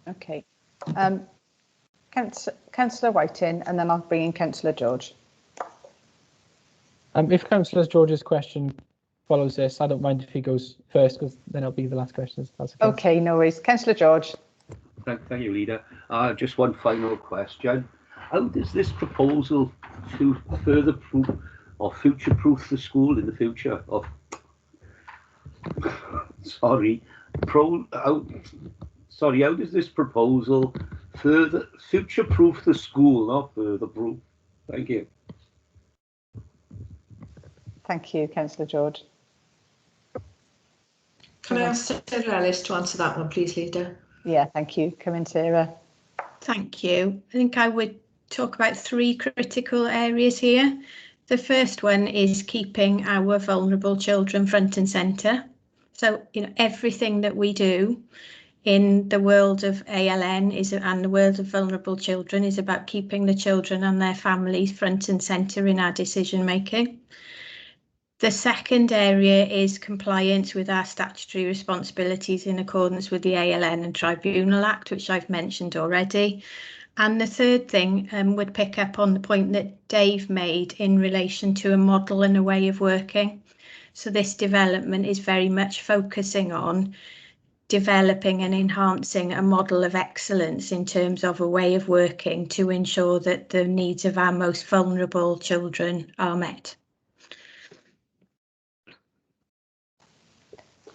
Okay. Councillor Whiting, and then I'll bring in Councillor George. If Councillor George's question follows this, I don't mind if he goes first, because then it'll be the last question. That's okay. Okay, no worries. Councillor George. Thank you, Leader. Just one final question. How does this proposal to further proof or future-proof the school in the future? How does this proposal further future-proof the school, not further proof? Thank you. Thank you, Councillor George. Can I ask Sarah Ellis to answer that one, please, Leader? Yeah, thank you. Come in, Sarah. Thank you. I think I would talk about 3 critical areas here. The first one is keeping our vulnerable children front and centre. So, everything that we do in the world of ALN and the world of vulnerable children is about keeping the children and their families front and centre in our decision making. The second area is compliance with our statutory responsibilities in accordance with the ALN and Tribunal Act, which I've mentioned already. And the third thing would pick up on the point that Dave made in relation to a model and a way of working. So this development is very much focusing on developing and enhancing a model of excellence in terms of a way of working to ensure that the needs of our most vulnerable children are met.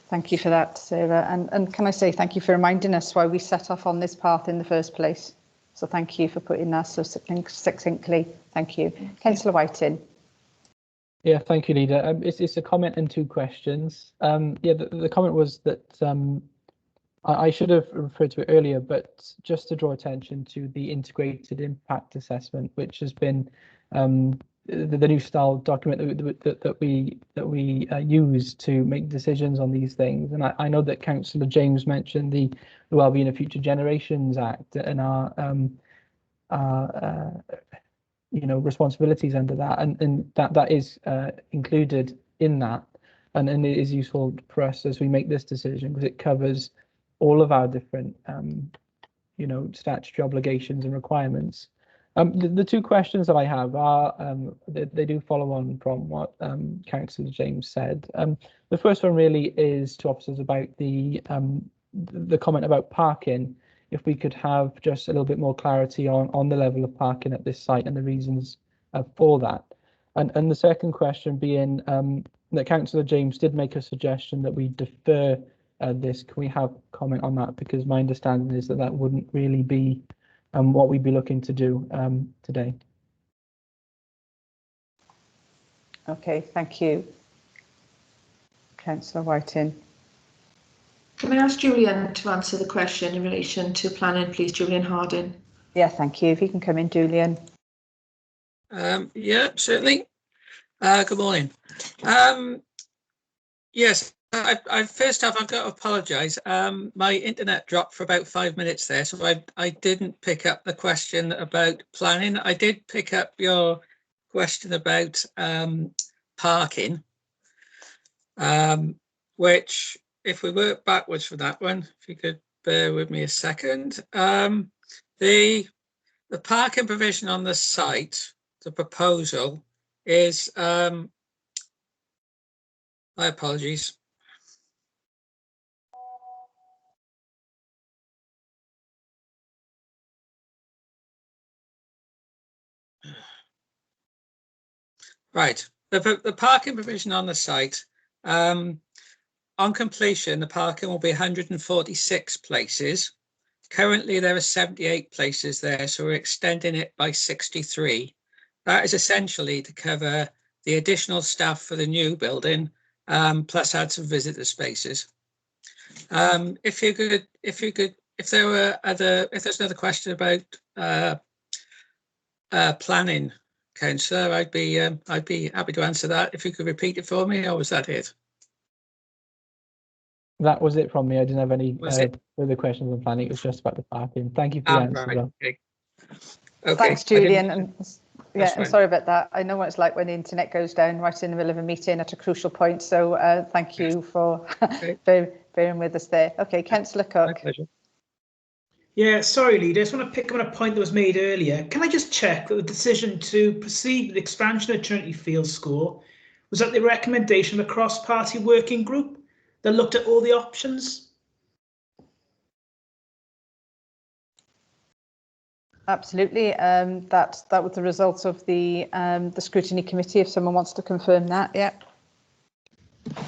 Thank you for that, Sarah. And can I say thank you for reminding us why we set off on this path in the first place. So thank you for putting that so succinctly. Thank you. Councillor Whiting. Yeah, thank you, Leader. It's a comment and 2 questions. Yeah, the comment was that I should have referred to it earlier, but just to draw attention to the integrated impact assessment, which has been the new style document that we use to make decisions on these things. And I know that Councillor James mentioned the Wellbeing of Future Generations Act and our responsibilities under that, and that is included in that, and it is useful for us as we make this decision because it covers all of our different statutory obligations and requirements. The 2 questions that I have are they do follow on from what Councillor James said. The first one really is to officers about the comment about parking. If we could have just a little bit more clarity on the level of parking at this site and the reasons for that. And the second question being that Councillor James did make a suggestion that we defer this. Can we have comment on that? Because my understanding is that wouldn't really be what we'd be looking to do today. Okay, thank you. Councillor Whiting. Can I ask Julian to answer the question in relation to planning, please, Julian Harding? Yeah, thank you. If you can come in, Julian. Yeah, certainly. Good morning. Yes, I first off, I've got to apologise. My internet dropped for about 5 minutes there, so I didn't pick up the question about planning. I did pick up your question about parking, which, if we work backwards from that one, if you could bear with me a second. The parking provision on the site, the proposal is, my apologies. Right, the parking provision on the site, on completion, the parking will be 146 places. Currently, there are 78 places there, so we're extending it by 63. That is essentially to cover the additional staff for the new building, plus add some visitor spaces. If there's another question about planning, Councillor, I'd be happy to answer that. If you could repeat it for me, or was that it? That was it from me. I didn't have any further questions on planning. It was just about the parking. Thank you for the answer. Right. Okay. Thanks, Julian. Yeah, I'm sorry about that. I know what it's like when the internet goes down right in the middle of a meeting at a crucial point. So thank you for bearing with us there. Okay, Councillor Cook. My pleasure. Yeah, sorry, Leader. I just want to pick up on a point that was made earlier. Can I just check that the decision to proceed with the expansion of Trinity Field School was at the recommendation of a cross-party working group that looked at all the options? Absolutely. That was the result of the scrutiny committee. If someone wants to confirm that, yeah.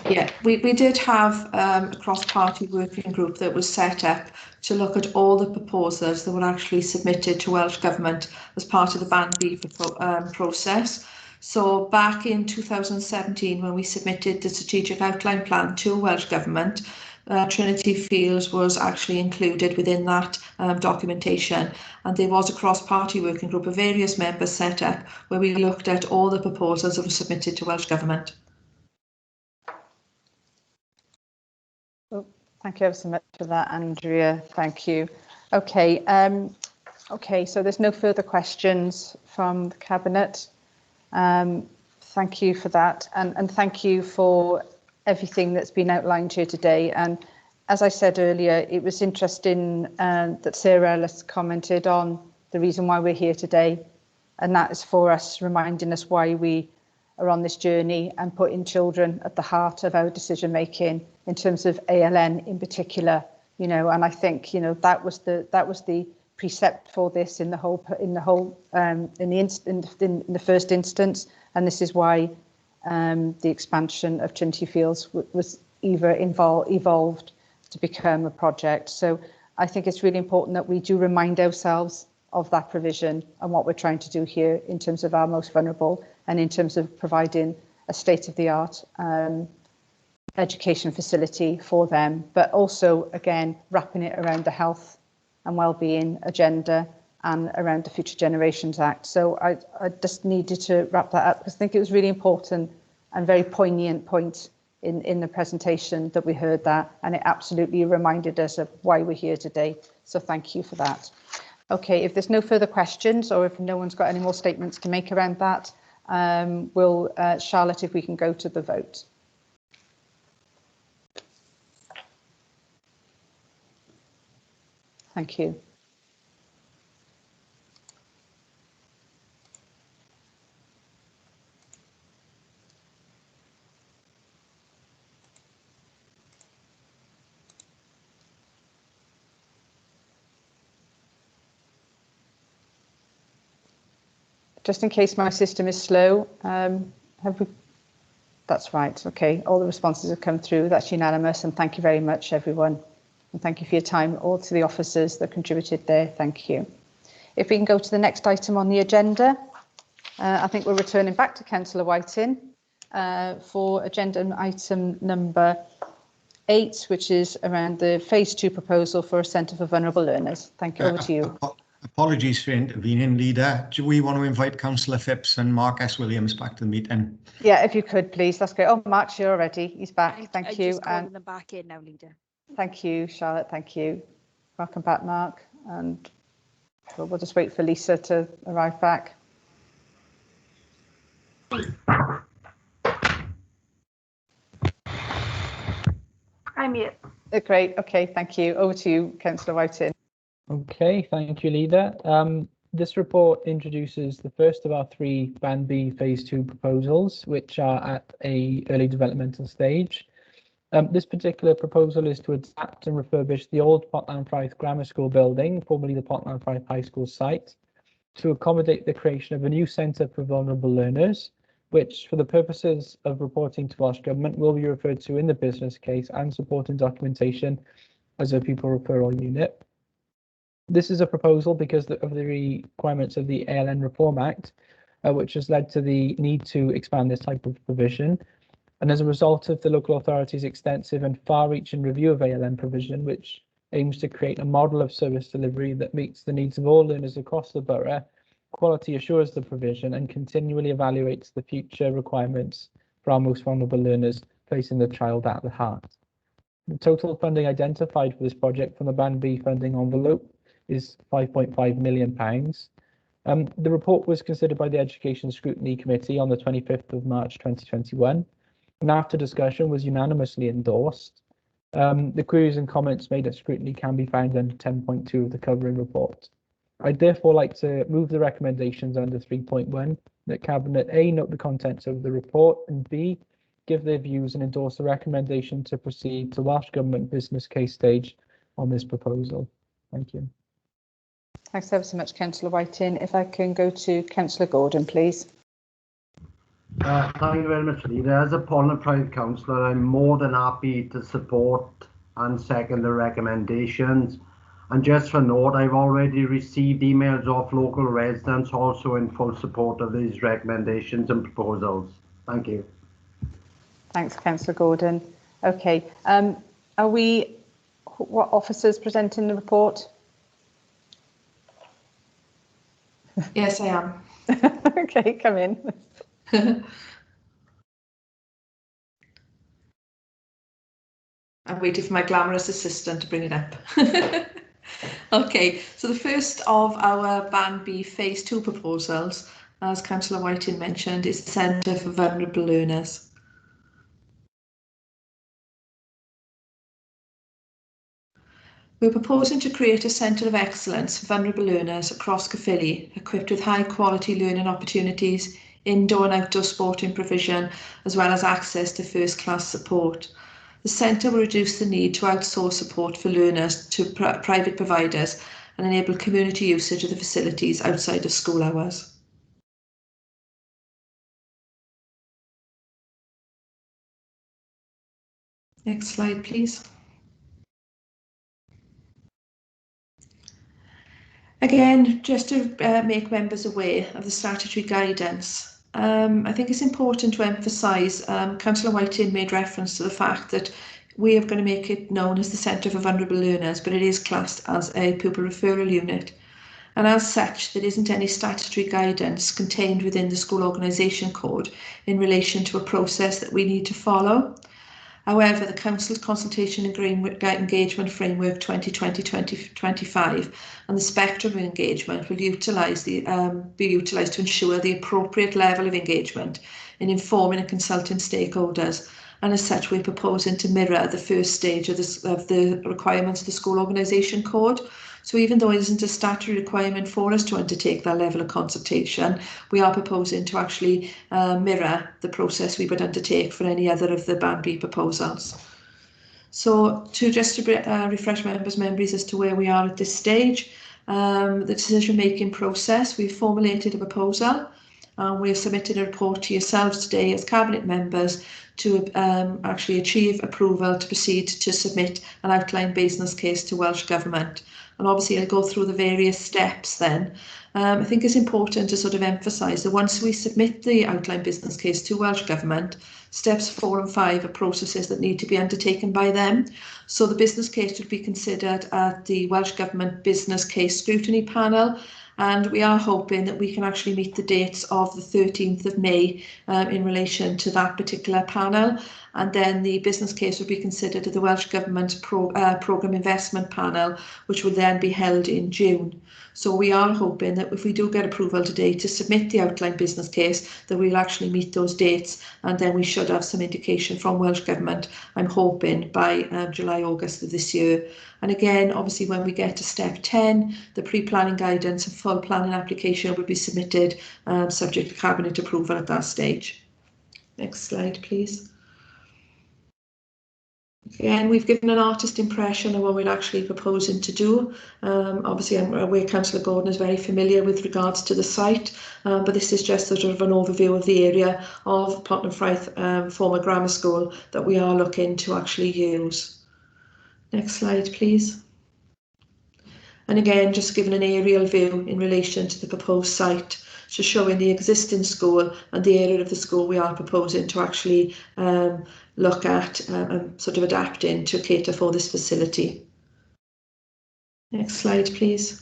Yeah, we did have a cross-party working group that was set up to look at all the proposals that were actually submitted to Welsh Government as part of the Band B process. So back in 2017, when we submitted the strategic outline plan to Welsh Government, Trinity Fields was actually included within that documentation, and there was a cross-party working group of various members set up where we looked at all the proposals that were submitted to Welsh Government. Thank you ever so much for that, Andrea. Thank you. Okay. Okay. So there's no further questions from the Cabinet. Thank you for that, and thank you for everything that's been outlined here today. And as I said earlier, it was interesting that Sarah Ellis commented on the reason why we're here today, and that is for us, reminding us why we are on this journey and putting children at the heart of our decision making in terms of ALN in particular, you know. And I think, you know, that was the precept for this in the first instance, and this is why the expansion of Trinity Fields was evolved to become a project. So I think it's really important that we do remind ourselves of that provision and what we're trying to do here in terms of our most vulnerable, and in terms of providing a state-of-the-art education facility for them, but also, again, wrapping it around the health and well-being agenda and around the Future Generations Act. So I just needed to wrap that up because I think it was really important and very poignant point in the presentation that we heard that, and it absolutely reminded us of why we're here today. So thank you for that. Okay, if there's no further questions, or if no one's got any more statements to make around that, Charlotte, if we can go to the vote. Thank you. Just in case my system is slow, have we? That's right. Okay, all the responses have come through. That's unanimous, and thank you very much, everyone. And thank you for your time, all to the officers that contributed there. Thank you. If we can go to the next item on the agenda, I think we're returning back to Councillor Whiting for agenda item number 8, which is around the phase 2 proposal for a centre for vulnerable learners. Thank you. Over to you. Apologies for intervening, Leader. Do we want to invite Councillor Phipps and Mark S. Williams back to the meeting? Yeah, if you could, please. That's great. Oh, Mark's here already. He's back. Thank you. Just calling them back in now, Leader. Thank you, Charlotte. Thank you. Welcome back, Mark. And we'll just wait for Lisa to arrive back. I'm here. Great. Okay, thank you. Over to you, Councillor Whiting. Okay, thank you, Leader. This report introduces the first of our 3 Band B Phase 2 proposals, which are at an early developmental stage. This particular proposal is to adapt and refurbish the old Portland Firth Grammar School building, formerly the Portland Firth High School site, to accommodate the creation of a new centre for vulnerable learners, which, for the purposes of reporting to Welsh Government, will be referred to in the business case and supporting documentation as a pupil referral unit. This is a proposal because of the requirements of the ALN Reform Act, which has led to the need to expand this type of provision. And as a result of the local authority's extensive and far-reaching review of ALN provision, which aims to create a model of service delivery that meets the needs of all learners across the borough, quality assures the provision and continually evaluates the future requirements for our most vulnerable learners, placing the child at the heart. The total funding identified for this project from the Band B funding envelope is £5.5 million. The report was considered by the Education Scrutiny Committee on the 25th of March 2021, and after discussion was unanimously endorsed. The queries and comments made at scrutiny can be found under 10.2 of the covering report. I'd therefore like to move the recommendations under 3.1, that Cabinet A, note the contents of the report, and B, give their views and endorse the recommendation to proceed to Welsh Government business case stage on this proposal. Thank you. Thanks ever so much, Councillor Whiting. If I can go to Councillor Gordon, please. Thank you very much, Leader. As a Parliament Private Councillor, I'm more than happy to support and second the recommendations. And just for note, I've already received emails of local residents also in full support of these recommendations and proposals. Thank you. Thanks, Councillor Gordon. Okay, what officers presenting the report? Yes, I am. Okay, come in. I'm waiting for my glamorous assistant to bring it up. Okay, so the first of our Band B Phase 2 proposals, as Councillor Whiting mentioned, is the Centre for Vulnerable Learners. We're proposing to create a centre of excellence for vulnerable learners across Caerphilly, equipped with high quality learning opportunities, indoor and outdoor sporting provision, as well as access to first class support. The centre will reduce the need to outsource support for learners to private providers and enable community usage of the facilities outside of school hours. Next slide, please. Again, just to make members aware of the statutory guidance, I think it's important to emphasise, Councillor Whiting made reference to the fact that we are going to make it known as the Centre for Vulnerable Learners, but it is classed as a pupil referral unit. And as such, there isn't any statutory guidance contained within the school organisation code in relation to a process that we need to follow. However, the Council's Consultation Engagement Framework 2020-2025 and the spectrum of engagement will be utilised to ensure the appropriate level of engagement in informing and consulting stakeholders. And as such, we're proposing to mirror the first stage of the requirements of the school organisation code. So even though it isn't a statutory requirement for us to undertake that level of consultation, we are proposing to actually mirror the process we would undertake for any other of the Band B proposals. So to refresh members' memories as to where we are at this stage, the decision-making process, we've formulated a proposal. We have submitted a report to yourselves today as Cabinet members to actually achieve approval to proceed to submit an outline business case to Welsh Government. And obviously I'll go through the various steps then. I think it's important to sort of emphasise that once we submit the outline business case to Welsh Government, steps 4 and 5 are processes that need to be undertaken by them. So the business case will be considered at the Welsh Government Business Case Scrutiny Panel, and we are hoping that we can actually meet the dates of the 13th of May in relation to that particular panel. And then the business case will be considered at the Welsh Government Programme Investment Panel, which will then be held in June. So we are hoping that if we do get approval today to submit the outline business case, that we'll actually meet those dates, and then we should have some indication from Welsh Government, I'm hoping, by July, August of this year. And again, obviously, when we get to step 10, the pre-planning guidance and full planning application will be submitted subject to Cabinet approval at that stage. Next slide, please. Again, we've given an artist impression of what we're actually proposing to do. Obviously, I'm aware Councillor Gordon is very familiar with regards to the site, but this is just sort of an overview of the area of Pontefraith former grammar school that we are looking to actually use. Next slide, please. And again, just giving an aerial view in relation to the proposed site, so showing the existing school and the area of the school we are proposing to actually look at and sort of adapting to cater for this facility. Next slide, please.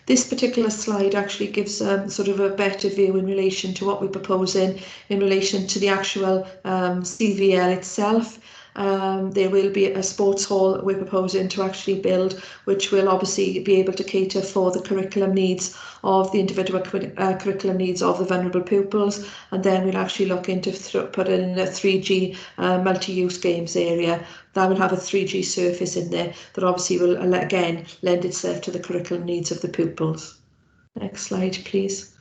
This particular slide actually gives sort of a better view in relation to what we're proposing in relation to the actual CVL itself. There will be a sports hall we're proposing to actually build, which will obviously be able to cater for the curriculum needs of the individual curriculum needs of the vulnerable pupils. And then we'll actually look into putting in a 3G multi-use games area. That will have a 3G surface in there that obviously will again lend itself to the curriculum needs of the pupils. Next slide, please.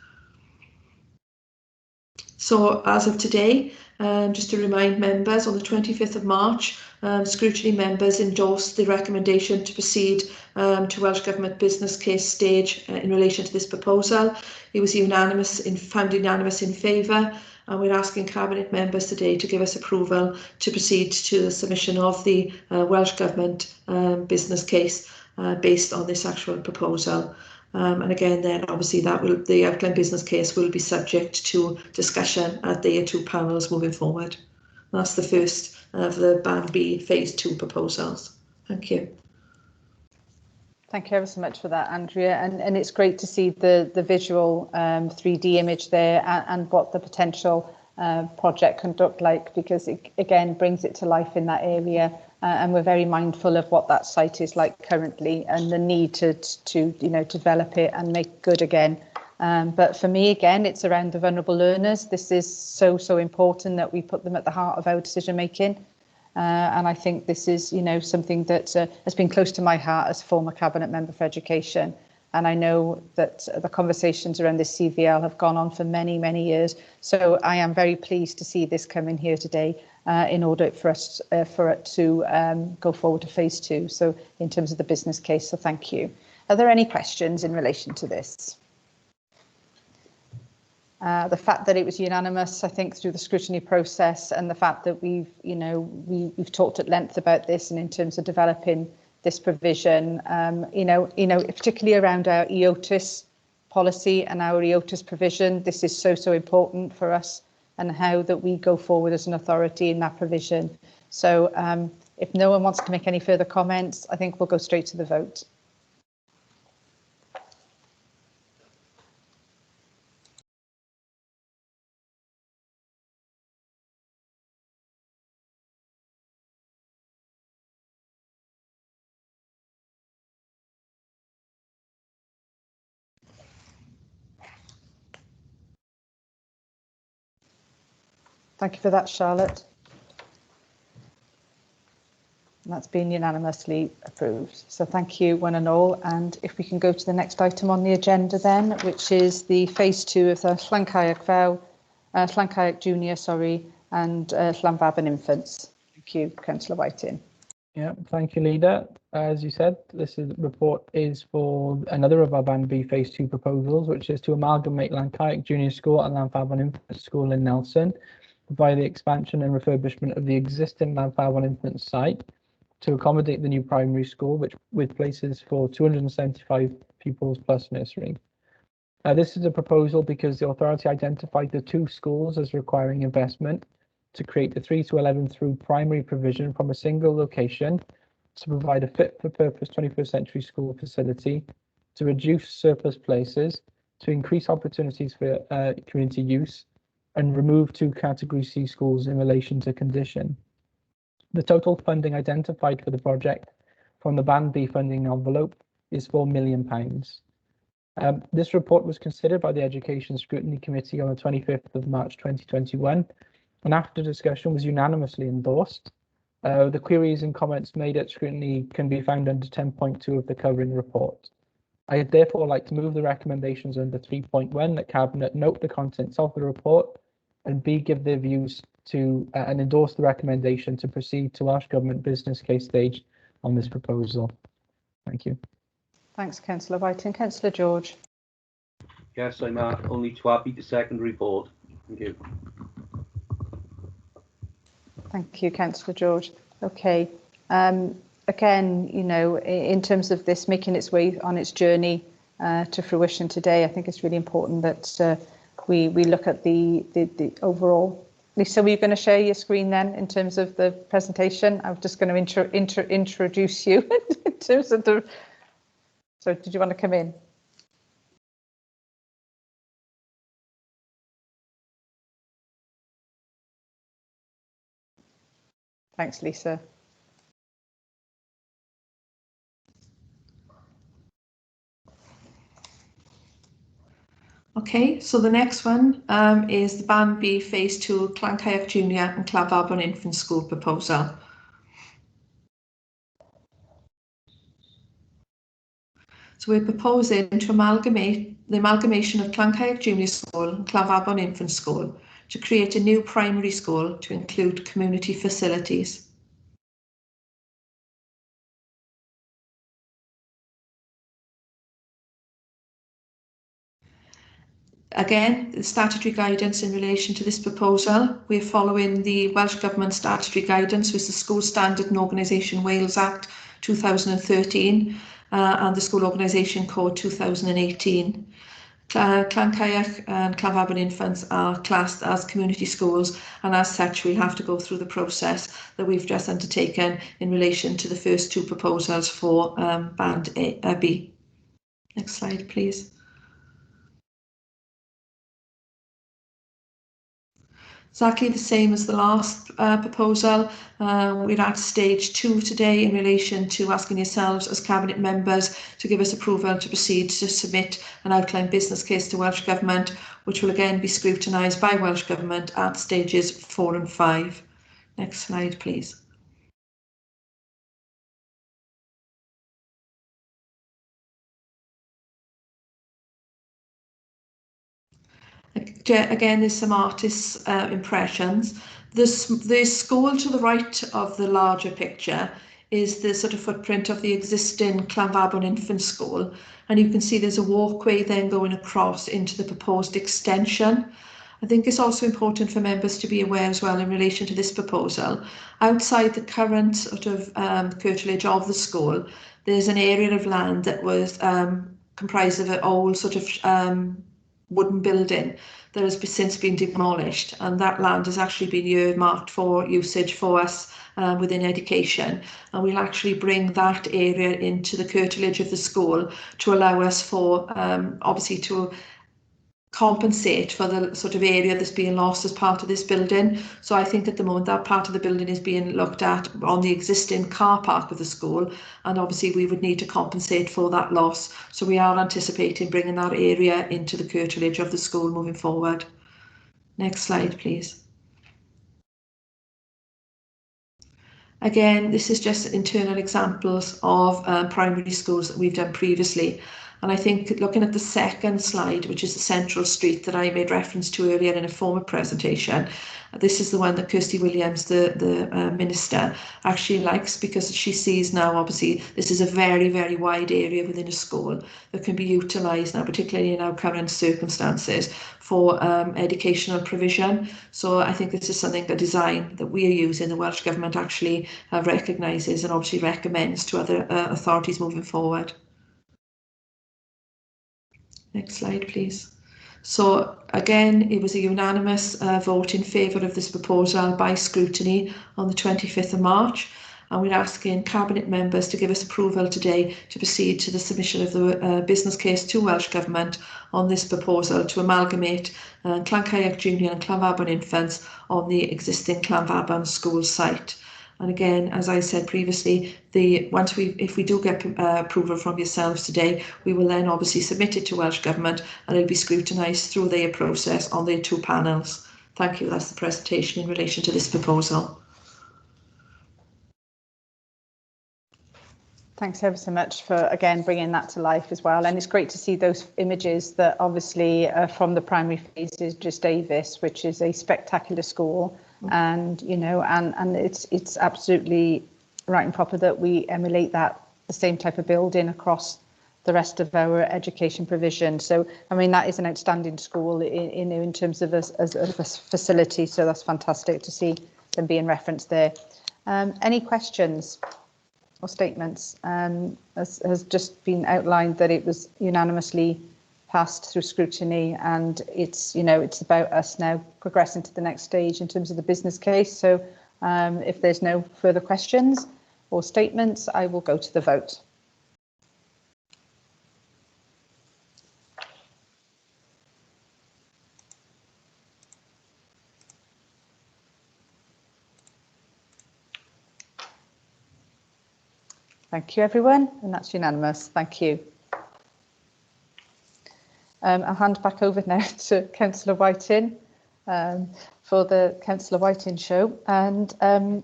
So as of today, just to remind members, on the 25th of March, scrutiny members endorsed the recommendation to proceed to Welsh Government business case stage in relation to this proposal. It was found unanimous in favour, and we're asking Cabinet members today to give us approval to proceed to the submission of the Welsh Government business case based on this actual proposal. And again, then obviously the outline business case will be subject to discussion at the two panels moving forward. That's the first of the Band B Phase 2 proposals. Thank you. Thank you ever so much for that, Andrea. And it's great to see the visual 3D image there and what the potential project can look like, because it again brings it to life in that area. And we're very mindful of what that site is like currently and the need to develop it and make good again. But for me, again, it's around the vulnerable learners. This is so important that we put them at the heart of our decision making. And I think this is, something that has been close to my heart as former Cabinet Member for Education. And I know that the conversations around this CVL have gone on for many, many years. So I am very pleased to see this come in here today in order for it to go forward to Phase 2. So in terms of the business case, so thank you. Are there any questions in relation to this? The fact that it was unanimous, I think, through the scrutiny process, and the fact that we've talked at length about this, and in terms of developing this provision, particularly around our EOTIS policy and our EOTIS provision, this is so important for us and how that we go forward as an authority in that provision. So if no one wants to make any further comments, I think we'll go straight to the vote. Thank you for that, Charlotte. And that's been unanimously approved. So thank you, one and all. And if we can go to the next item on the agenda then, which is the Phase 2 of the Llancaeg Junior, and Llanfaban Infants. Thank you, Councillor Whiting. Yeah, thank you, Leader. As you said, this report is for another of our Band B Phase 2 proposals, which is to amalgamate Llancaeg Junior School and Llanfaban Infant School in Nelson via the expansion and refurbishment of the existing Llanfaban Infant site to accommodate the new primary school, with places for 275 pupils plus nursery. This is a proposal because the authority identified the two schools as requiring investment to create the 3 to 11 through primary provision from a single location, to provide a fit-for-purpose 21st century school facility, to reduce surplus places, to increase opportunities for community use, and remove 2 Category C schools in relation to condition. The total funding identified for the project from the Band B funding envelope is £4 million. This report was considered by the Education Scrutiny Committee on the 25th of March 2021, and after discussion was unanimously endorsed. The queries and comments made at scrutiny can be found under 10.2 of the covering report. I'd therefore like to move the recommendations under 3.1 that Cabinet note the contents of the report, and B, give their views to and endorse the recommendation to proceed to Welsh Government business case stage on this proposal. Thank you. Thanks, Councillor Whiting. Councillor George. Yes, I'm only too happy to second the report. Thank you. Thank you, Councillor George. Okay. Again, in terms of this making its way on its journey to fruition today, I think it's really important that we look at the overall. Lisa, were you going to share your screen then in terms of the presentation? I'm just going to introduce you in terms of the. So, did you want to come in? Thanks, Lisa. Okay, so the next one is the Band B Phase 2 Clancaird Junior and Clavarbon Infant School proposal. So we're proposing to amalgamate the amalgamation of Clancaird Junior School and Clavarbon Infant School to create a new primary school to include community facilities. Again, the statutory guidance in relation to this proposal, we're following the Welsh Government statutory guidance with the School Standard and Organisation Wales Act 2013 and the School Organisation Code 2018. Clancaird and Clavarbon Infants are classed as community schools, and as such we'll have to go through the process that we've just undertaken in relation to the first two proposals for Band B. Next slide, please. Exactly the same as the last proposal. We're at stage 2 today in relation to asking yourselves as Cabinet members to give us approval to proceed to submit an outline business case to Welsh Government, which will again be scrutinised by Welsh Government at stages 4 and 5. Next slide, please. Again, there's some artists' impressions. The school to the right of the larger picture is the sort of footprint of the existing Clanfabon Infant School, and you can see there's a walkway then going across into the proposed extension. I think it's also important for members to be aware as well in relation to this proposal. Outside the current sort of curtilage of the school, there's an area of land that was comprised of an old sort of wooden building that has since been demolished, and that land has actually been earmarked for usage for us within education, and we'll actually bring that area into the curtilage of the school to allow us for obviously to compensate for the sort of area that's being lost as part of this building. So I think at the moment that part of the building is being looked at on the existing car park of the school, and obviously we would need to compensate for that loss. So we are anticipating bringing that area into the curtilage of the school moving forward. Next slide, please. Again, this is just internal examples of primary schools that we've done previously. And I think looking at the second slide, which is the central street that I made reference to earlier in a former presentation, this is the one that Kirsty Williams, the Minister, actually likes, because she sees now, obviously, this is a very, very wide area within a school that can be utilised now, particularly in our current circumstances, for educational provision. So I think this is something, a design that we are using, the Welsh Government actually recognises and obviously recommends to other authorities moving forward. Next slide, please. So again, it was a unanimous vote in favour of this proposal by scrutiny on the 25th of March. And we're asking Cabinet members to give us approval today to proceed to the submission of the business case to Welsh Government on this proposal to amalgamate Clancaird Junior and Clanfabon Infants on the existing Clanfabon school site. And again, as I said previously, if we do get approval from yourselves today, we will then obviously submit it to Welsh Government, and it'll be scrutinised through their process on their two panels. Thank you. That's the presentation in relation to this proposal. Thanks ever so much for, again, bringing that to life as well. And it's great to see those images that obviously from the primary phases, just Davis, which is a spectacular school. And, you know, and it's absolutely right and proper that we emulate that, the same type of building across the rest of our education provision. So, I mean, that is an outstanding school in terms of as a facility. So that's fantastic to see them being referenced there. Any questions or statements? Has just been outlined that it was unanimously passed through scrutiny, and it's, you know, it's about us now progressing to the next stage in terms of the business case. So if there's no further questions or statements, I will go to the vote. Thank you, everyone, and that's unanimous. Thank you. I'll hand back over now to Councillor Whiting for the Councillor Whiting show. And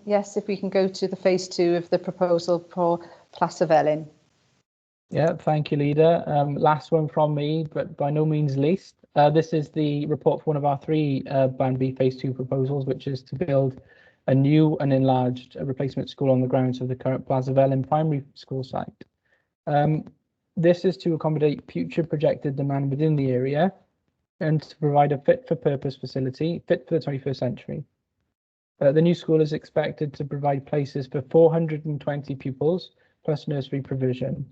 yes, if we can go to the phase 2 of the proposal for Plas Velin. Yeah, thank you, Leader. Last one from me, but by no means least. This is the report for one of our 3 Band B phase 2 proposals, which is to build a new and enlarged replacement school on the grounds of the current Plas Velin primary school site. This is to accommodate future projected demand within the area and to provide a fit-for-purpose facility, fit for the 21st century. The new school is expected to provide places for 420 pupils plus nursery provision.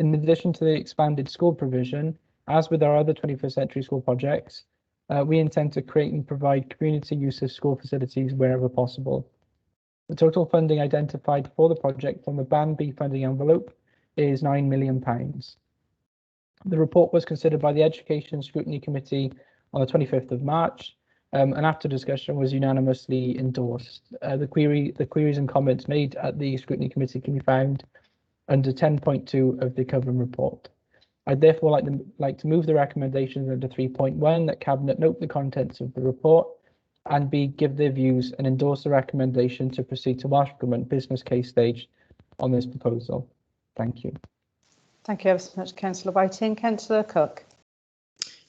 In addition to the expanded school provision, as with our other 21st century school projects, we intend to create and provide community use of school facilities wherever possible. The total funding identified for the project from the Band B funding envelope is £9 million. The report was considered by the Education Scrutiny Committee on the 25th of March, and after discussion was unanimously endorsed. The queries and comments made at the Scrutiny Committee can be found under 10.2 of the Covering report. I'd therefore like to move the recommendations under 3.1 that Cabinet note the contents of the report and B, give their views and endorse the recommendation to proceed to Welsh Government business case stage on this proposal. Thank you. Thank you ever so much, Councillor Whiting. Councillor Cook.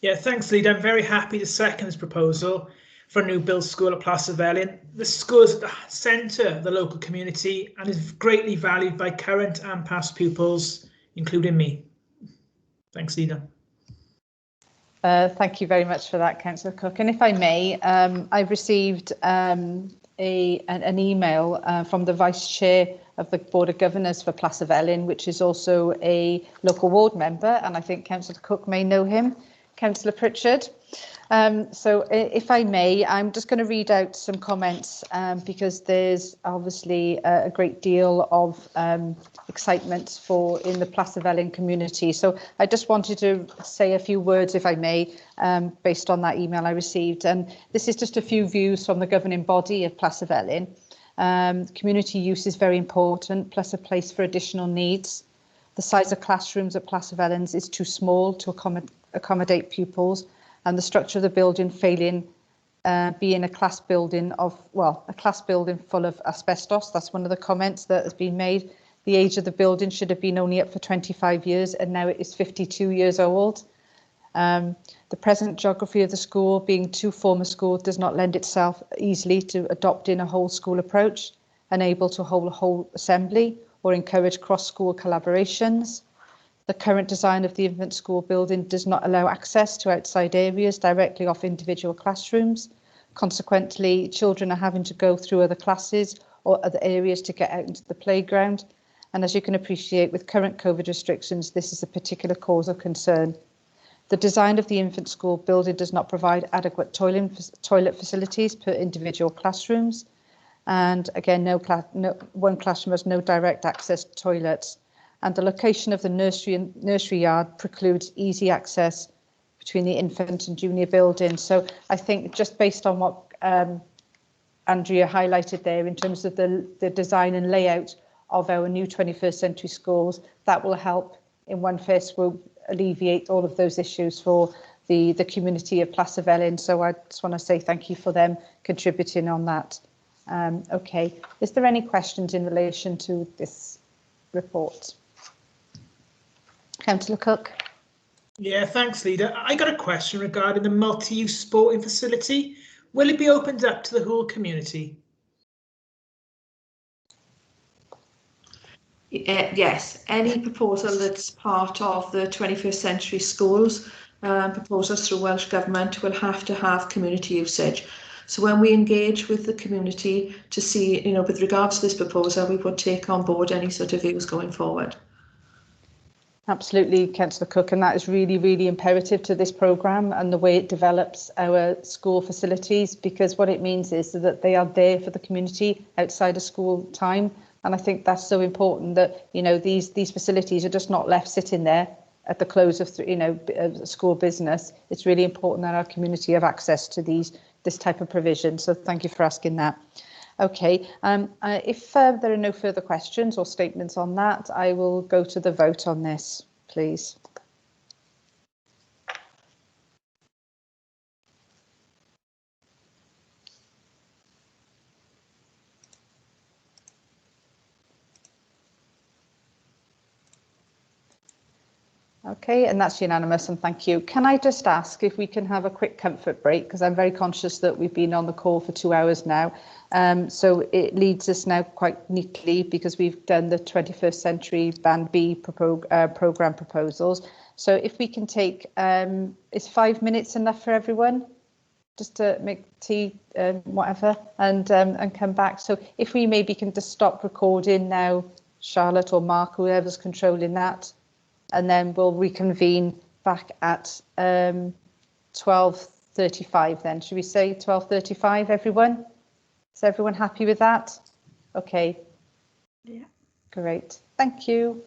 Yeah, thanks, Leader. I'm very happy to second this proposal for a new build school at Plas Velin. The school is at the centre of the local community and is greatly valued by current and past pupils, including me. Thanks, Leader. Thank you very much for that, Councillor Cook. And if I may, I've received an email from the Vice Chair of the Board of Governors for Plas Velin, which is also a local ward member, and I think Councillor Cook may know him, Councillor Pritchard. So if I may, I'm just going to read out some comments because there's obviously a great deal of excitement in the Plas Velin community. So I just wanted to say a few words, if I may, based on that email I received. And this is just a few views from the governing body of Plas Velin. Community use is very important, plus a place for additional needs. The size of classrooms at Plas Velin is too small to accommodate pupils, and the structure of the building failing being a class building full of asbestos. That's one of the comments that has been made. The age of the building should have been only up for 25 years, and now it is 52 years old. The present geography of the school, being 2 former schools, does not lend itself easily to adopting a whole school approach, unable to hold a whole assembly or encourage cross-school collaborations. The current design of the infant school building does not allow access to outside areas directly off individual classrooms. Consequently, children are having to go through other classes or other areas to get out into the playground. And as you can appreciate, with current COVID restrictions, this is a particular cause of concern. The design of the infant school building does not provide adequate toilet facilities per individual classrooms. And again, one classroom has no direct access to toilets. And the location of the nursery yard precludes easy access between the infant and junior buildings. So I think just based on what Andrea highlighted there in terms of the design and layout of our new 21st century schools, that will help in one fell swoop alleviate all of those issues for the community of Plas Velin. So I just want to say thank you for them contributing on that. Okay, is there any questions in relation to this report? Councillor Cook. Yeah, thanks, Leader. I got a question regarding the multi-use sporting facility. Will it be opened up to the whole community? Yes, any proposal that's part of the 21st century schools proposals through Welsh Government will have to have community usage. So when we engage with the community to see, with regards to this proposal, we would take on board any sort of views going forward. Absolutely, Councillor Cook, and that is really, really imperative to this programme and the way it develops our school facilities, because what it means is that they are there for the community outside of school time. And I think that's so important that, these facilities are just not left sitting there at the close of, school business. It's really important that our community have access to this type of provision. So thank you for asking that. Okay, if there are no further questions or statements on that, I will go to the vote on this, please. Okay, and that's unanimous, and thank you. Can I just ask if we can have a quick comfort break, because I'm very conscious that we've been on the call for 2 hours now. So it leads us now quite neatly, because we've done the 21st Century Band B programme proposals. So if we can take, is 5 minutes enough for everyone? Just to make tea, whatever, and come back. So if we maybe can just stop recording now, Charlotte or Mark, whoever's controlling that, and then we'll reconvene back at 12:35 then. Should we say 12:35, everyone? Is everyone happy with that? Okay. Yeah. Great. Thank you.